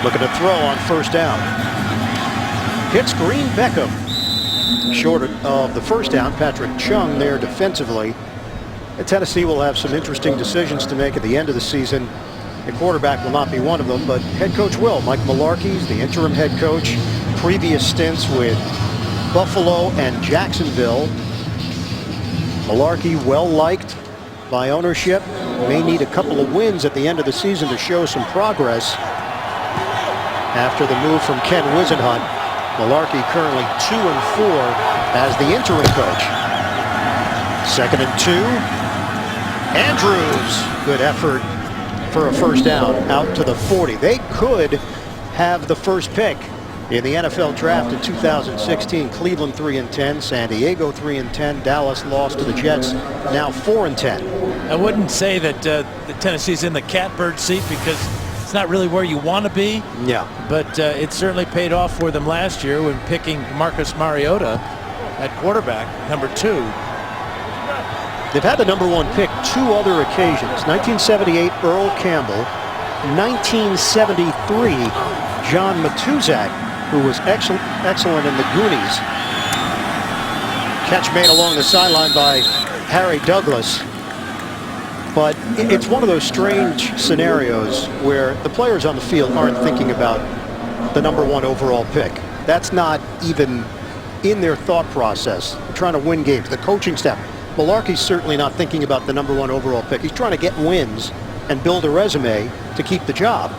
looking to throw on first down. Hits Green Beckham. Short of the first down. Patrick Chung there defensively. Tennessee will have some interesting decisions to make at the end of the season. The quarterback will not be one of them, but head coach will. Mike Mularkey's the interim head coach. Previous stints with Buffalo and Jacksonville. Mularkey well liked by ownership. May need a couple of wins at the end of the season to show some progress after the move from Ken Wisenhunt. Mularkey currently 2-4 as the interim coach. 2nd and 2. Andrews, good effort for a first down out to the 40. They could have the first pick in the NFL draft in 2016. Cleveland 3-10, San Diego 3-10, Dallas lost to the Jets, now 4-10. I wouldn't say that the Tennessee's in the catbird seat because it's not really where you want to be. Yeah. But it certainly paid off for them last year when picking Marcus Mariota at quarterback, number 2. They've had the number 1 pick 2 other occasions. 1978, Earl Campbell. 1973, John Matuzak, who was excellent in the Goonies. Catch made along the sideline by Harry Douglas. But it's one of those strange scenarios where the players on the field aren't thinking about the number 1 overall pick. That's not even in their thought process. They're trying to win games. The coaching staff. Mularkey's certainly not thinking about the number 1 overall pick. He's trying to get wins and build a resume to keep the job.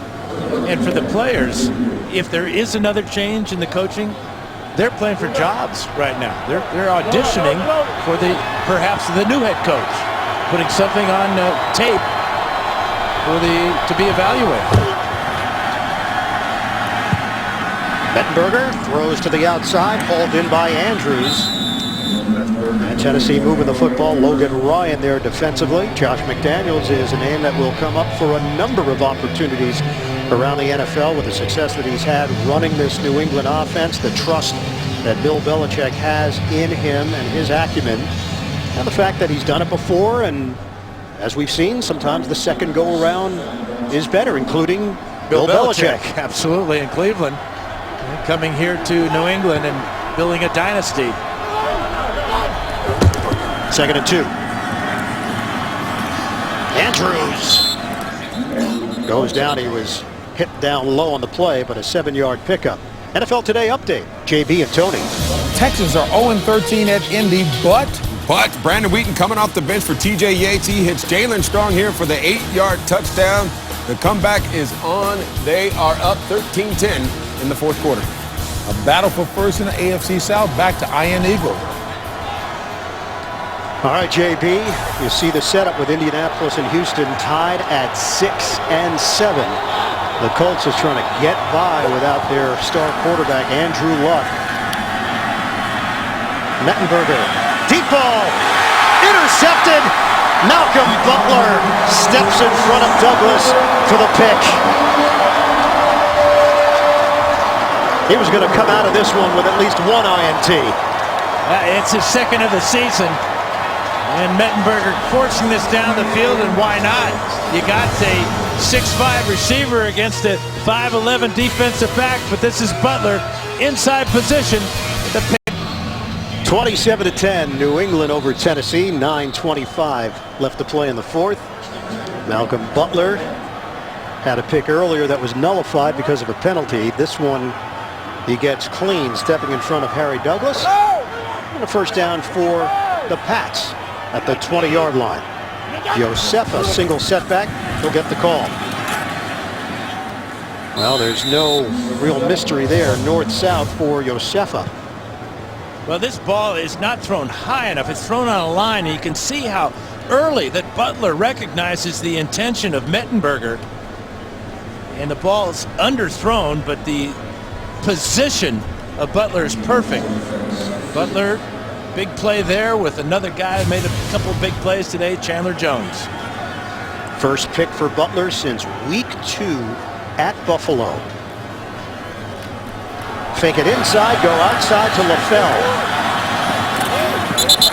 And for the players, if there is another change in the coaching, they're playing for jobs right now. They're auditioning for perhaps the new head coach, putting something on tape to be evaluated. Mettenberger throws to the outside, hauled in by Andrews. And Tennessee moving the football. Logan Ryan there defensively. Josh McDaniels is a name that will come up for a number of opportunities around the NFL with the success that he's had running this New England offense, the trust that Bill Belichick has in him and his acumen, and the fact that he's done it before, and as we've seen, sometimes the second go around is better, including Bill Belichick. Absolutely, in Cleveland, coming here to New England and building a dynasty. 2nd and 2. Andrews goes down. He was hit down low on the play, but a 7-yard pickup. NFL Today update. JB and Tony. Texans are 0-13 at Indy, but Brandon Wheaton coming off the bench for TJ Yates. He hits Jalen Strong here for the 8-yard touchdown. The comeback is on. They are up 13-10 in the 4th quarter. a battle for first in the AFC South. Back to Ian Eagle. All right, JB, you see the setup with Indianapolis and Houston tied at 6 and 7. The Colts is trying to get by without their star quarterback, Andrew Luck. Mettenberger, deep ball, intercepted. Malcolm Butler steps in front of Douglas for the pick. He was going to come out of this one with at least one INT. It's his second of the season. And Mettenberger forcing this down the field, and why not? You got a 6'5" receiver against a 5'11" defensive back, but this is Butler, inside position. The pick. 27-10, New England over Tennessee. 9:25 left to play in the fourth. Malcolm Butler had a pick earlier that was nullified because of a penalty. This one he gets clean, stepping in front of Harry Douglas. And a first down for the Pats at the 20-yard line. Josefa, single setback. He'll get the call. Well, there's no real mystery there, north-south for Josefa. Well, this ball is not thrown high enough. It's thrown on a line, and you can see how early that Butler recognizes the intention of Mettenberger. And the ball is underthrown, but the position of Butler is perfect. Butler, big play there with another guy who made a couple of big plays today, Chandler Jones. First pick for Butler since week 2 at Buffalo. Fake it inside, go outside to LaFell.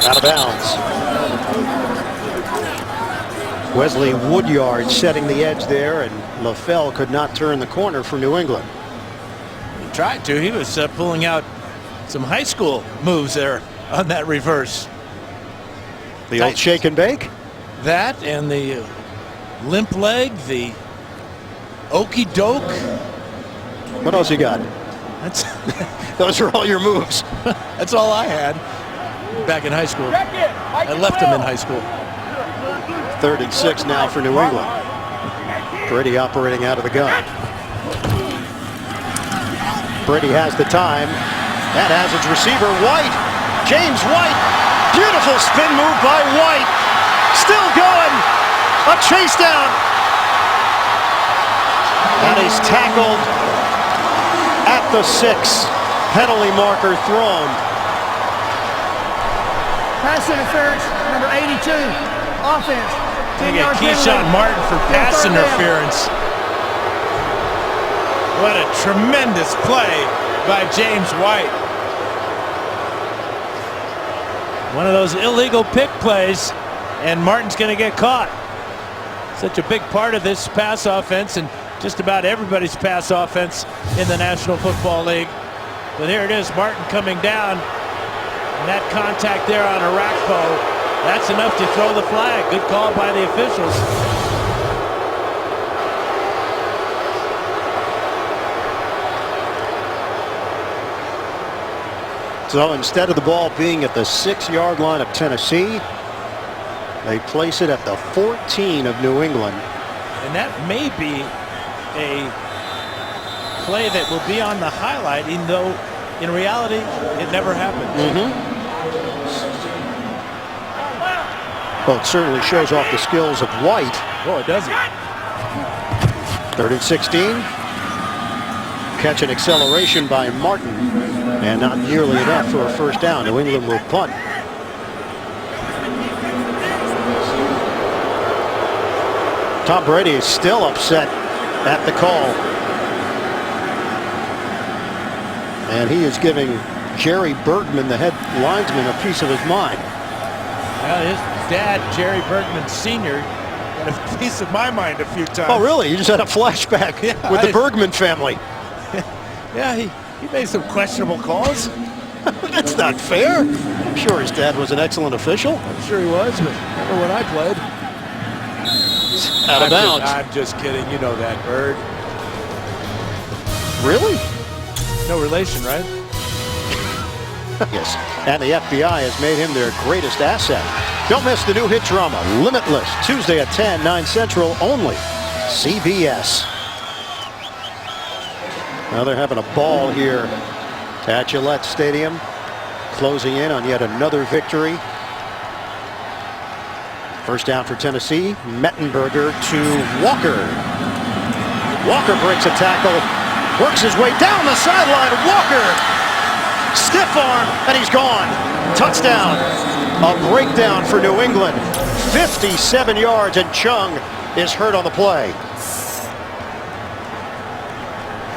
Out of bounds. Wesley Woodyard setting the edge there, and LaFell could not turn the corner for New England. He tried to. He was pulling out some high school moves there on that reverse. The old shake and bake? That and the limp leg, the okey doke. What else you got? That's Those are all your moves. that's all I had back in high school. I left him in high school. 3rd and 6 now for New England. Brady operating out of the gun. Brady has the time. That has its receiver, White. James White. Beautiful spin move by White. Still going. A chase down. And he's tackled at the 6. Penalty marker thrown. Pass interference, number 82. Offense. They get Keyshawn Martin for pass interference. What a tremendous play by James White. One of those illegal pick plays, and Martin's going to get caught. Such a big part of this pass offense, and just about everybody's pass offense in the National Football League. But here it is, Martin coming down, and that contact there on Arakpo, that's enough to throw the flag. Good call by the officials. So instead of the ball being at the 6-yard line of Tennessee, they place it at the 14 of New England. And that may be a play that will be on the highlight, even though in reality it never happened. Well, it certainly shows off the skills of White. Oh, it doesn't. 3rd and 16. Catch and acceleration by Martin, and not nearly enough for a first down. New England will punt. Tom Brady is still upset at the call. And he is giving Jerry Bergman, the head linesman, a piece of his mind. Well, his dad, Jerry Bergman Sr., got a piece of my mind a few times. Oh, really? You just had a flashback with the Bergman family. Yeah, he made some questionable calls. That's not fair. I'm sure his dad was an excellent official. I'm sure he was, but remember when I played? Out of bounds. I'm just kidding. You know that, Bird. Really? No relation, right? Yes. And the FBI has made him their greatest asset. Don't miss the new hit drama, Limitless, Tuesday at 10, 9 Central, only CBS. Now they're having a ball here at Gillette Stadium, closing in on yet another victory. First down for Tennessee. Mettenberger to Walker. Walker breaks a tackle, works his way down the sideline. Walker, stiff arm, and he's gone. Touchdown. A breakdown for New England. 57 yards, and Chung is hurt on the play.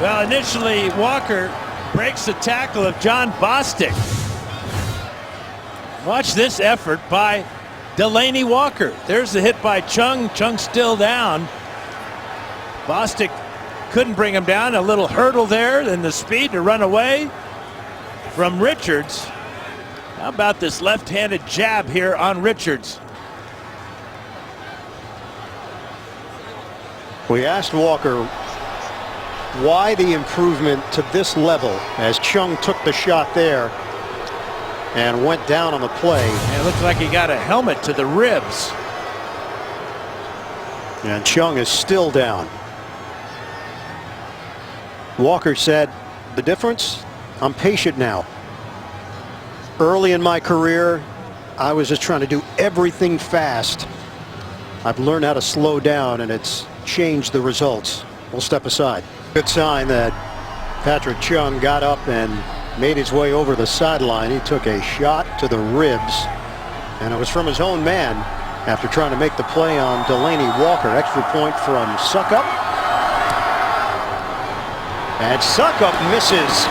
Well, initially, Walker breaks the tackle of John Bostic. Watch this effort by Delaney Walker. There's the hit by Chung. Chung's still down. Bostic couldn't bring him down. A little hurdle there, and the speed to run away from Richards. How about this left-handed jab here on Richards? We asked Walker why the improvement to this level as Chung took the shot there and went down on the play. And it looks like he got a helmet to the ribs. And Chung is still down. Walker said, the difference? I'm patient now. Early in my career, I was just trying to do everything fast. I've learned how to slow down, and it's changed the results. We'll step aside. Good sign that Patrick Chung got up and made his way over the sideline. He took a shot to the ribs, and it was from his own man after trying to make the play on Delaney Walker. Extra point from Suckup. And Suckup misses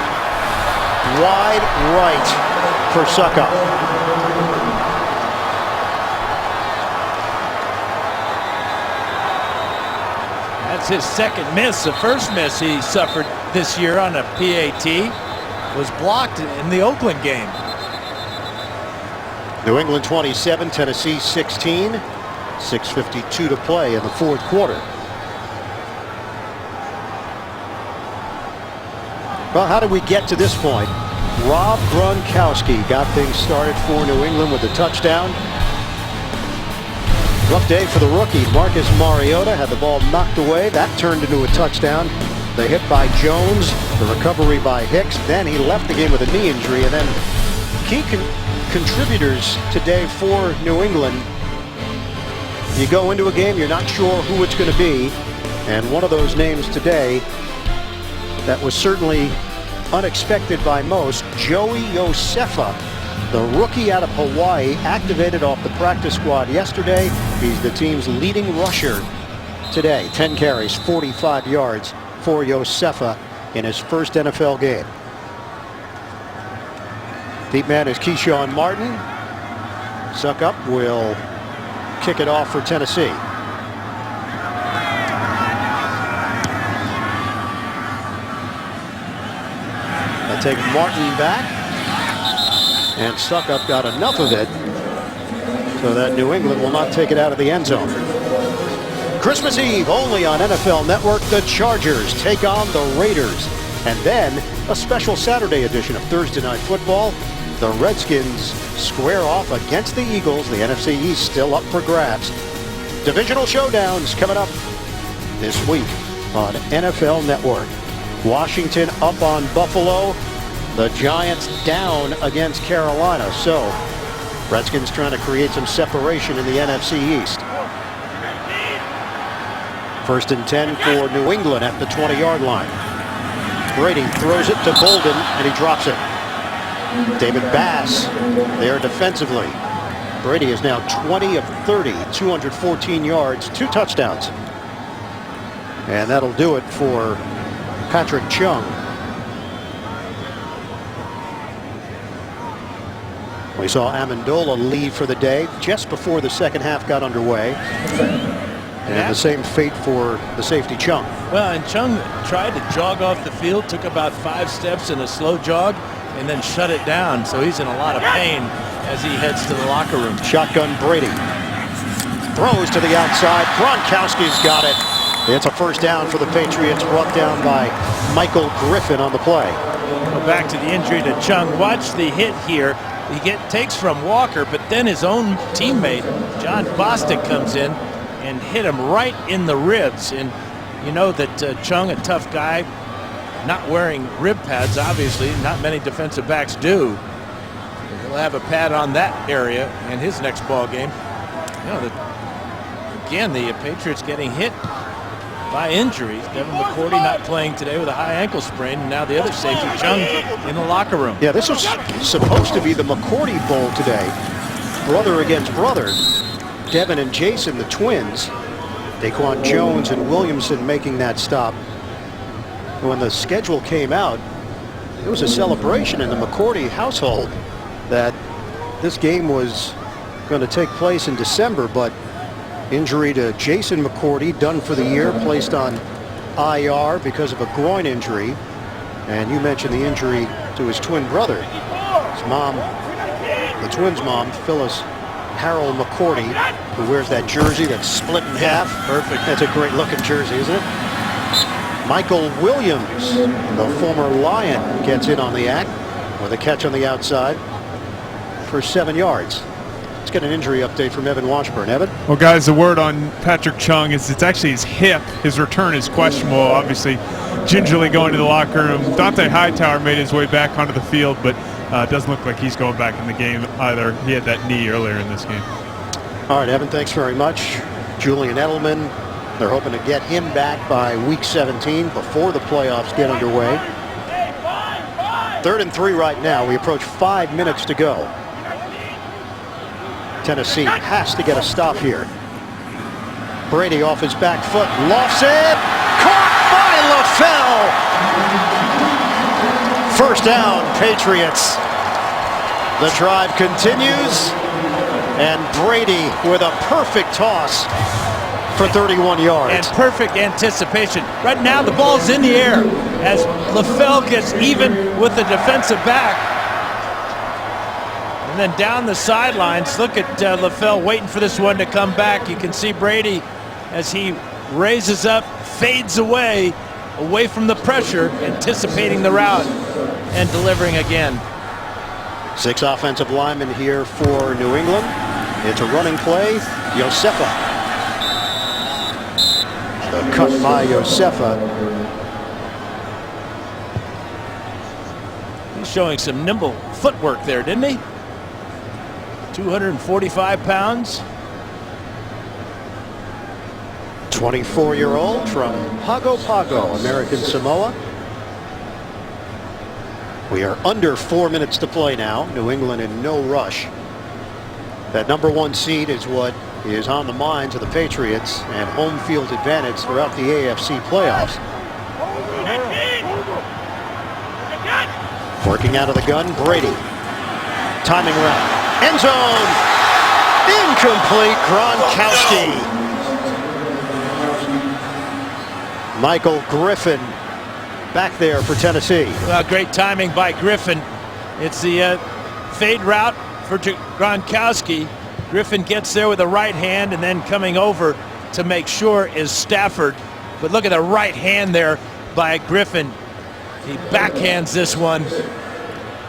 wide right for Suckup. That's his second miss. The first miss he suffered this year on a PAT was blocked in the Oakland game. New England 27, Tennessee 16. 6:52 to play in the fourth quarter. Well, how did we get to this point? Rob Gronkowski got things started for New England with a touchdown. Rough day for the rookie. Marcus Mariota had the ball knocked away. That turned into a touchdown. The hit by Jones, the recovery by Hicks. Then he left the game with a knee injury. And then key contributors today for New England. You go into a game, you're not sure who it's going to be. And one of those names today that was certainly unexpected by most, Joey Josefa, the rookie out of Hawaii, activated off the practice squad yesterday. He's the team's leading rusher today. 10 carries, 45 yards for Josefa in his first NFL game. Deep man is Keyshawn Martin. Suckup will kick it off for Tennessee. They take Martin back, and Suckup got enough of it so that New England will not take it out of the end zone. Christmas Eve only on NFL Network. The Chargers take on the Raiders, and then a special Saturday edition of Thursday Night Football. The Redskins square off against the Eagles. The NFC East still up for grabs. Divisional showdowns coming up this week on NFL Network. Washington up on Buffalo. The Giants down against Carolina. So Redskins trying to create some separation in the NFC East. 1st and 10 for New England at the 20-yard line. Brady throws it to Bolden, and he drops it. David Bass there defensively. Brady is now 20 of 30, 214 yards, 2 touchdowns. And that'll do it for Patrick Chung. We saw Amendola leave for the day just before the second half got underway. And the same fate for the safety Chung. Well, and Chung tried to jog off the field, took about 5 steps in a slow jog, and then shut it down. So he's in a lot of pain as he heads to the locker room. Shotgun Brady. Throws to the outside. Gronkowski's got it. It's a first down for the Patriots, brought down by Michael Griffin on the play. Go back to the injury to Chung. Watch the hit here. He takes from Walker, but then his own teammate, John Bostic, comes in and hit him right in the ribs. And you know that Chung, a tough guy, not wearing rib pads, obviously. Not many defensive backs do. He'll have a pad on that area in his next ball game. You know, again, the Patriots getting hit by injuries. Devin McCourty not playing today with a high ankle sprain. And now the other safety, Chung, in the locker room. Yeah, this was supposed to be the McCourty Bowl today. Brother against brother. Devin and Jason, the twins. Daquan Jones and Williamson making that stop. When the schedule came out, it was a celebration in the McCourty household that this game was going to take place in December, but injury to Jason McCourty, done for the year, placed on IR because of a groin injury. And you mentioned the injury to his twin brother. His mom, the twins' mom, Phyllis Harold McCourty, who wears that jersey that's split in half. Perfect. That's a great looking jersey, isn't it? Michael Williams, the former Lion, gets in on the act with a catch on the outside for 7 yards. Let's get an injury update from Evan Washburn. Evan? Well, guys, the word on Patrick Chung is it's actually his hip. His return is questionable. Obviously, gingerly going to the locker room. Dante Hightower made his way back onto the field, but it doesn't look like he's going back in the game either. He had that knee earlier in this game. All right, Evan, thanks very much. Julian Edelman, they're hoping to get him back by week 17 before the playoffs get underway. 3rd and 3 right now. We approach 5 minutes to go. Tennessee has to get a stop here. Brady off his back foot, lofts it, caught by LaFell. First down, Patriots. The drive continues, and Brady with a perfect toss for 31 yards. And perfect anticipation. Right now the ball's in the air as LaFell gets even with the defensive back. And And then down the sidelines, look at LaFell waiting for this one to come back. You can see Brady as he raises up, fades away from the pressure, anticipating the route and delivering again. 6 offensive linemen here for New England. It's a running play. Josefa. The cut by Josefa. He's showing some nimble footwork there, didn't he? 245 pounds. 24-year-old from Pago Pago, American Samoa. We are under 4 minutes to play now. New England in no rush. That #1 seed is what is on the minds of the Patriots, and home field advantage throughout the AFC playoffs. Working out of the gun, Brady. Timing route. End zone. Incomplete. Gronkowski. Michael Griffin back there for Tennessee. Well, great timing by Griffin. It's the fade route for Gronkowski. Griffin gets there with the right hand, and then coming over to make sure is Stafford. But look at the right hand there by Griffin. He backhands this one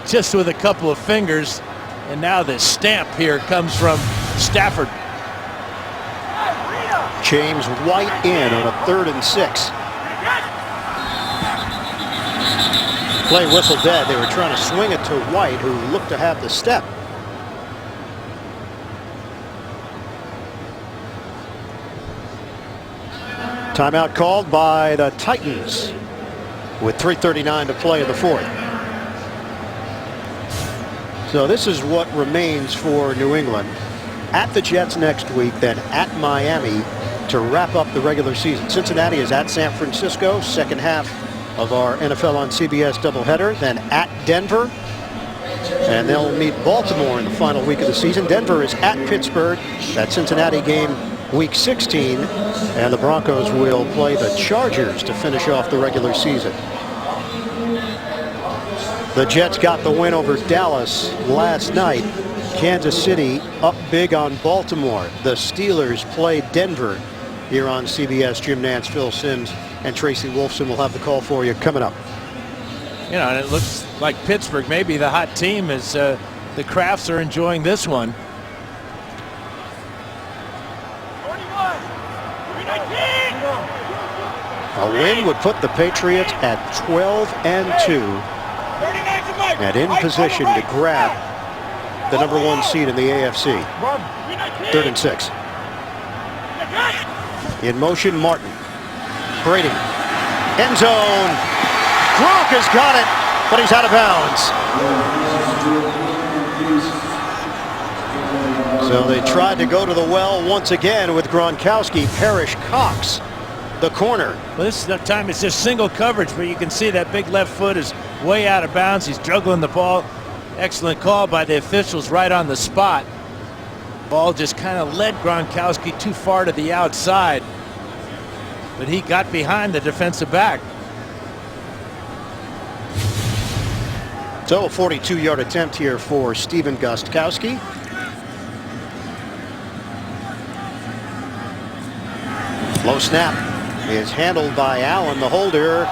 just with a couple of fingers, and now the stamp here comes from Stafford. James White in on a 3rd and 6. Play whistle dead. They were trying to swing it to White, who looked to have the step. Timeout called by the Titans with 3:39 to play in the 4th. So this is what remains for New England. At the Jets next week, then at Miami to wrap up the regular season. Cincinnati is at San Francisco, second half of our NFL on CBS doubleheader, then at Denver, and they'll meet Baltimore in the final week of the season. Denver is at Pittsburgh. That Cincinnati game week 16, and the Broncos will play the Chargers to finish off the regular season. The Jets got the win over Dallas last night. Kansas City up big on Baltimore. The Steelers play Denver here on CBS. Jim Nantz, Phil Simms, and Tracy Wolfson will have the call for you coming up. You know, and it looks like Pittsburgh may be the hot team as the Crafts are enjoying this one. A win would put the Patriots at 12-2 and in position to grab the #1 seed in the AFC. 3rd and 6. In motion, Martin. Brady. End zone. Gronk has got it, but he's out of bounds. So they tried to go to the well once again with Gronkowski. Parrish Cox, the corner. Well, this time it's just single coverage, but you can see that big left foot is way out of bounds. He's juggling the ball. Excellent call by the officials right on the spot. Ball just kind of led Gronkowski too far to the outside, but he got behind the defensive back. So a 42-yard attempt here for Stephen Gostkowski. Low snap is handled by Allen, the holder.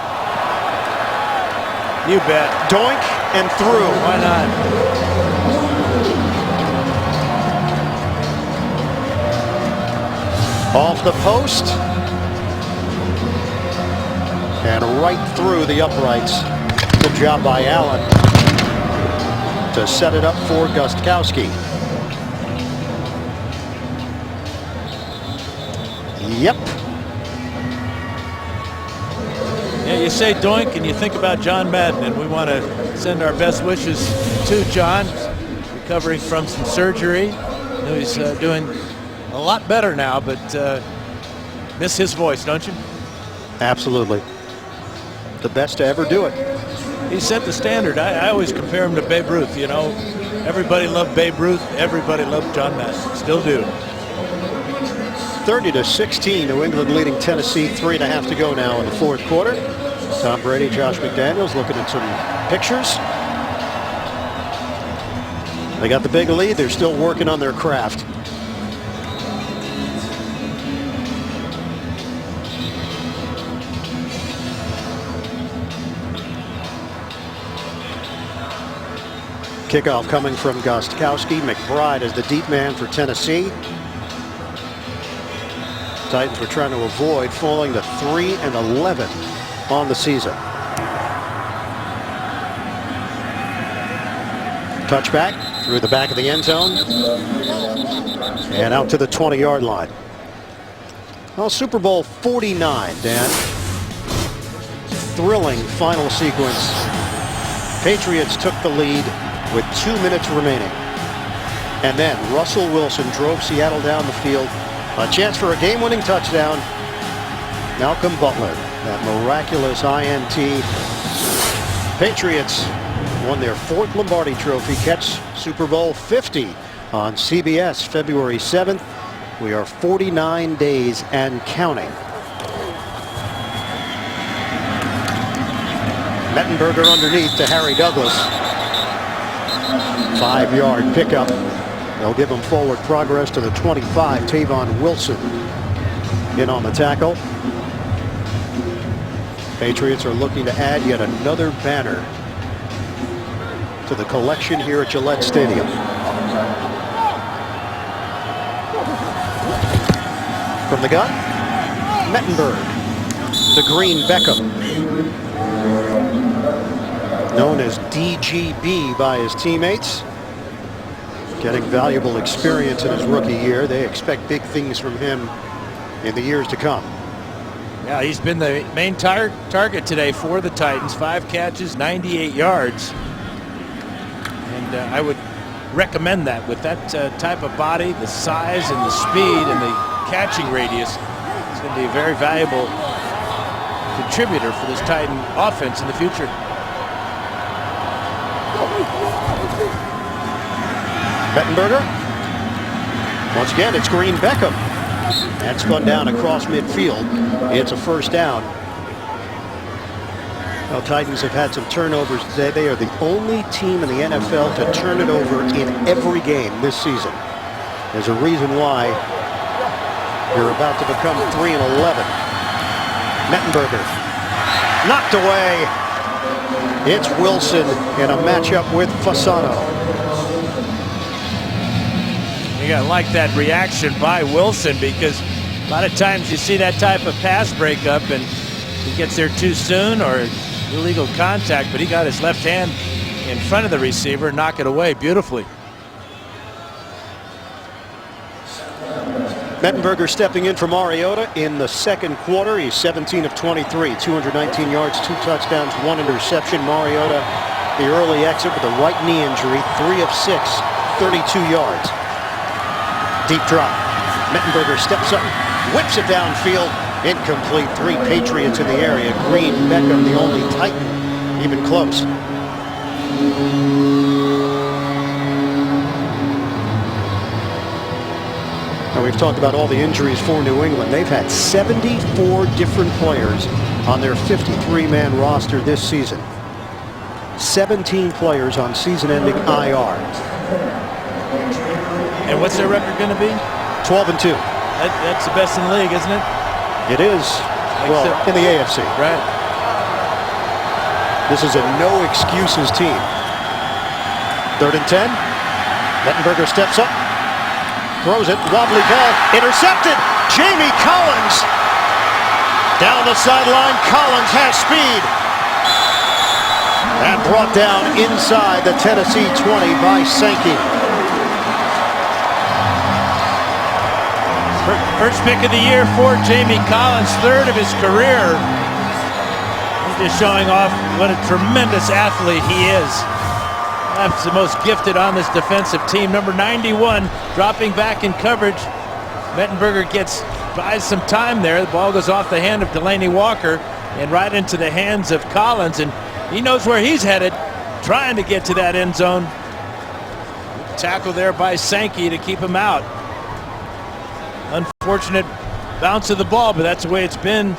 You bet. Doink and through. Why not? Off the post. And right through the uprights. Good job by Allen to set it up for Gostkowski. Yep. Yeah, you say doink and you think about John Madden, and we want to send our best wishes to John, recovering from some surgery. You know, he's doing a lot better now, but miss his voice, don't you? Absolutely. The best to ever do it. He set the standard. I always compare him to Babe Ruth, you know. Everybody loved Babe Ruth. Everybody loved John Madden. Still do. 30-16, New England leading Tennessee. 3.5 to go now in the 4th quarter. Tom Brady, Josh McDaniels looking at some pictures. They got the big lead. They're still working on their craft. Kickoff coming from Gostkowski. McBride is the deep man for Tennessee. Titans were trying to avoid falling to 3-11 on the season. Touchback through the back of the end zone and out to the 20-yard line. Well, Super Bowl 49, Dan. Thrilling final sequence. Patriots took the lead with 2 minutes remaining. And then Russell Wilson drove Seattle down the field. A chance for a game-winning touchdown. Malcolm Butler, that miraculous INT. Patriots won their 4th Lombardi Trophy. Catch Super Bowl 50 on CBS February 7th. We are 49 days and counting. Mettenberger underneath to Harry Douglas. 5-yard pickup. They'll give him forward progress to the 25. Tavon Wilson in on the tackle. Patriots are looking to add yet another banner to the collection here at Gillette Stadium. From the gun, Mettenberg to Green Beckham. Known as DGB by his teammates. Getting valuable experience in his rookie year. They expect big things from him in the years to come. Yeah, he's been the main target today for the Titans. 5 catches, 98 yards. And I would recommend that with that type of body, the size and the speed and the catching radius. It's going to be a very valuable contributor for this Titan offense in the future. Mettenberger. Once again, it's Green Beckham. And spun down across midfield. It's a first down. Well, Titans have had some turnovers today. They are the only team in the NFL to turn it over in every game this season. There's a reason why you're about to become 3-11. Mettenberger knocked away. It's Wilson in a matchup with Fasano. You gotta like that reaction by Wilson, because a lot of times you see that type of pass breakup and he gets there too soon or illegal contact, but he got his left hand in front of the receiver, knock it away beautifully. Mettenberger stepping in for Mariota in the second quarter. He's 17 of 23, 219 yards, 2 touchdowns, 1 interception. Mariota, the early exit with a right knee injury, 3 of 6, 32 yards. Deep drop. Mettenberger steps up, whips it downfield. Incomplete. 3 Patriots in the area. Green Beckham, the only Titan, even close. Now, we've talked about all the injuries for New England. They've had 74 different players on their 53-man roster this season. 17 players on season-ending IR. And what's their record going to be? 12-2. That's the best in the league, isn't it? It is. Well, in the AFC. Right. This is a no-excuses team. 3rd and 10. Mettenberger steps up. Throws it. Wobbly ball. Intercepted. Jamie Collins. Down the sideline. Collins has speed. And brought down inside the Tennessee 20 by Sankey. First pick of the year for Jamie Collins, 3rd of his career. He's just showing off what a tremendous athlete he is. Perhaps the most gifted on this defensive team. Number 91 dropping back in coverage. Mettenberger buys some time there. The ball goes off the hand of Delaney Walker and right into the hands of Collins, and he knows where he's headed, trying to get to that end zone. Tackle there by Sankey to keep him out. Unfortunate bounce of the ball, but that's the way it's been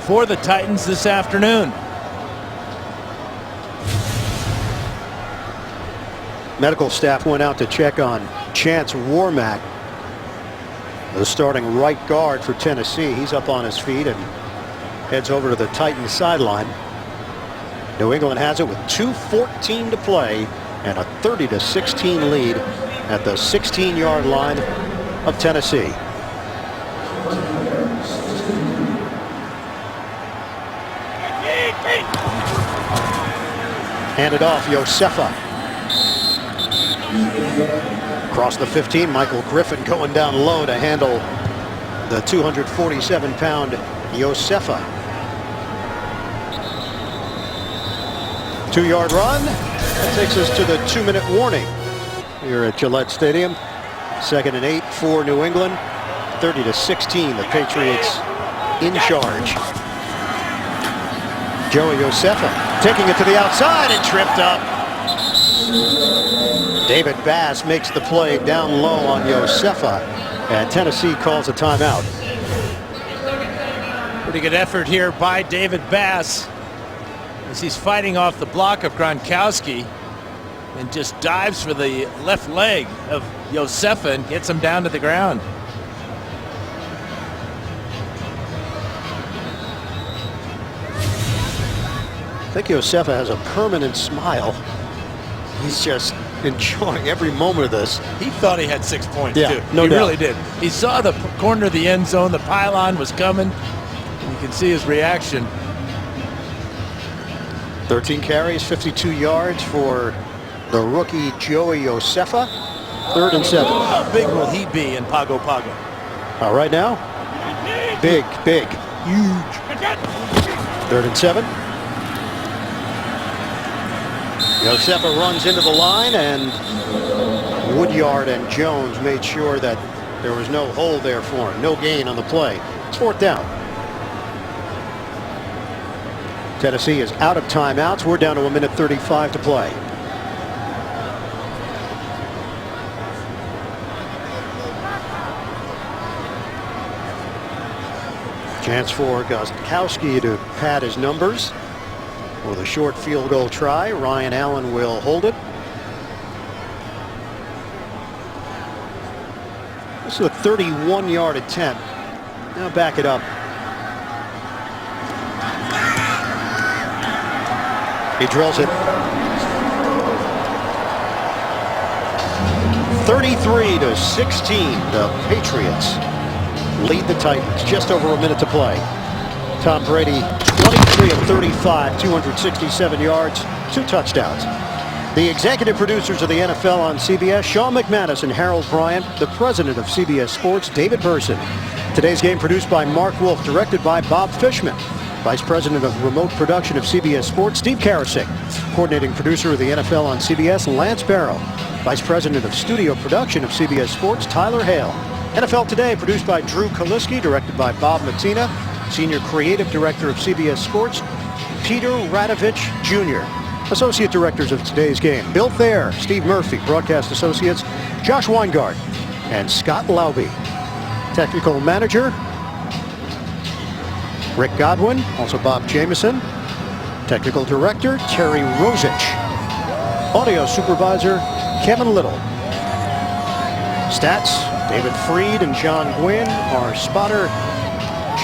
for the Titans this afternoon. Medical staff went out to check on Chance Warmack, the starting right guard for Tennessee. He's up on his feet and heads over to the Titans sideline. New England has it with 2:14 to play and a 30-16 lead at the 16-yard line of Tennessee. Handed off, Josefa. Across the 15, Michael Griffin going down low to handle the 247-pound Josefa. 2-yard run. That takes us to the 2-minute warning here at Gillette Stadium. 2nd and 8 for New England. 30-16, the Patriots in charge. Joey Josefa taking it to the outside and tripped up. David Bass makes the play down low on Josefa, and Tennessee calls a timeout. Pretty good effort here by David Bass as he's fighting off the block of Gronkowski and just dives for the left leg of Josefa and gets him down to the ground. I think Josefa has a permanent smile. He's just enjoying every moment of this. He thought he had 6 points, yeah, too. No he doubt. really did. He saw the corner of the end zone. The pylon was coming. And you can see his reaction. 13 carries, 52 yards for the rookie Joey Josefa. 3rd and 7. How big will he be in Pago Pago? All right now. Big. Huge. 3rd and 7. Josefa runs into the line, and Woodyard and Jones made sure that there was no hole there for him. No gain on the play. It's 4th down. Tennessee is out of timeouts. We're down to 1:35 to play. Chance for Gostkowski to pad his numbers with a short field goal try. Ryan Allen will hold it. This is a 31-yard attempt. Now back it up. He drills it. 33-16. The Patriots lead the Titans. Just over a minute to play. Tom Brady, 23 of 35, 267 yards, 2 touchdowns. The executive producers of the NFL on CBS, Sean McManus and Harold Bryant. The president of CBS Sports, David Burson. Today's game produced by Mark Wolf, directed by Bob Fishman. Vice President of Remote Production of CBS Sports, Steve Karasik. Coordinating producer of the NFL on CBS, Lance Barrow. Vice President of Studio Production of CBS Sports, Tyler Hale. NFL Today, produced by Drew Kaliski, directed by Bob Matina. Senior Creative Director of CBS Sports, Peter Radovich Jr. Associate Directors of today's game, Bill Thayer, Steve Murphy. Broadcast Associates, Josh Weingart and Scott Lauby. Technical Manager, Rick Godwin, also Bob Jameson. Technical Director, Terry Rosich. Audio Supervisor, Kevin Little. Stats, David Freed and John Gwynn. Our spotter,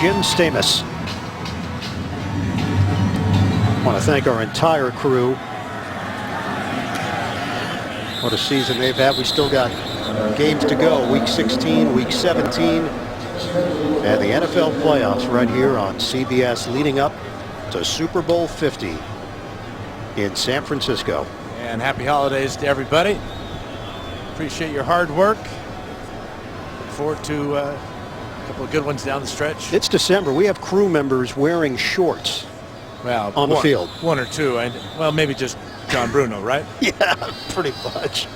Jim Stamus. I want to thank our entire crew. What a season they've had. We still got games to go. Week 16, Week 17, and the NFL playoffs right here on CBS, leading up to Super Bowl 50 in San Francisco. And happy holidays to everybody. Appreciate your hard work. Look forward to a couple of good ones down the stretch. It's December. We have crew members wearing shorts on the field. 1 or 2. And, well, maybe just John Bruno, right? Yeah, pretty much.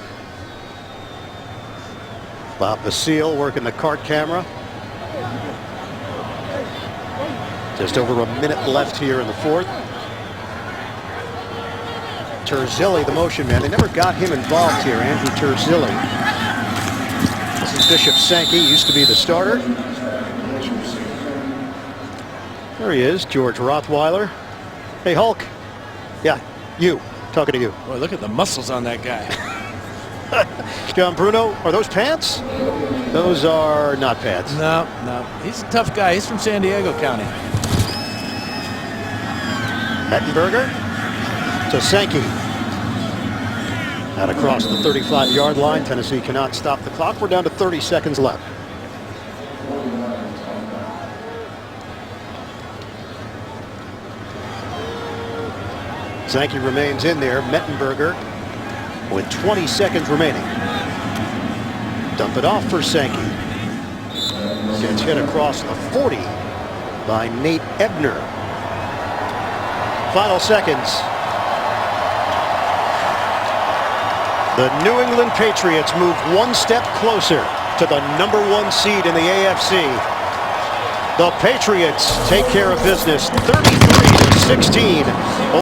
Bob Basile working the cart camera. Just over a minute left here in the 4th. Terzilli, the motion man. They never got him involved here, Andrew Terzilli. This is Bishop Sankey, used to be the starter. There he is, George Rothweiler. Hey, Hulk. Yeah, you. Talking to you. Boy, look at the muscles on that guy. John Bruno, are those pants? Those are not pants. No. He's a tough guy. He's from San Diego County. Mettenberger to Sankey. Out across the 35-yard line. Tennessee cannot stop the clock. We're down to 30 seconds left. Sankey remains in there. Mettenberger with 20 seconds remaining. Dump it off for Sankey. Gets hit across the 40 by Nate Ebner. Final seconds. The New England Patriots move one step closer to the #1 seed in the AFC. The Patriots take care of business 33-16.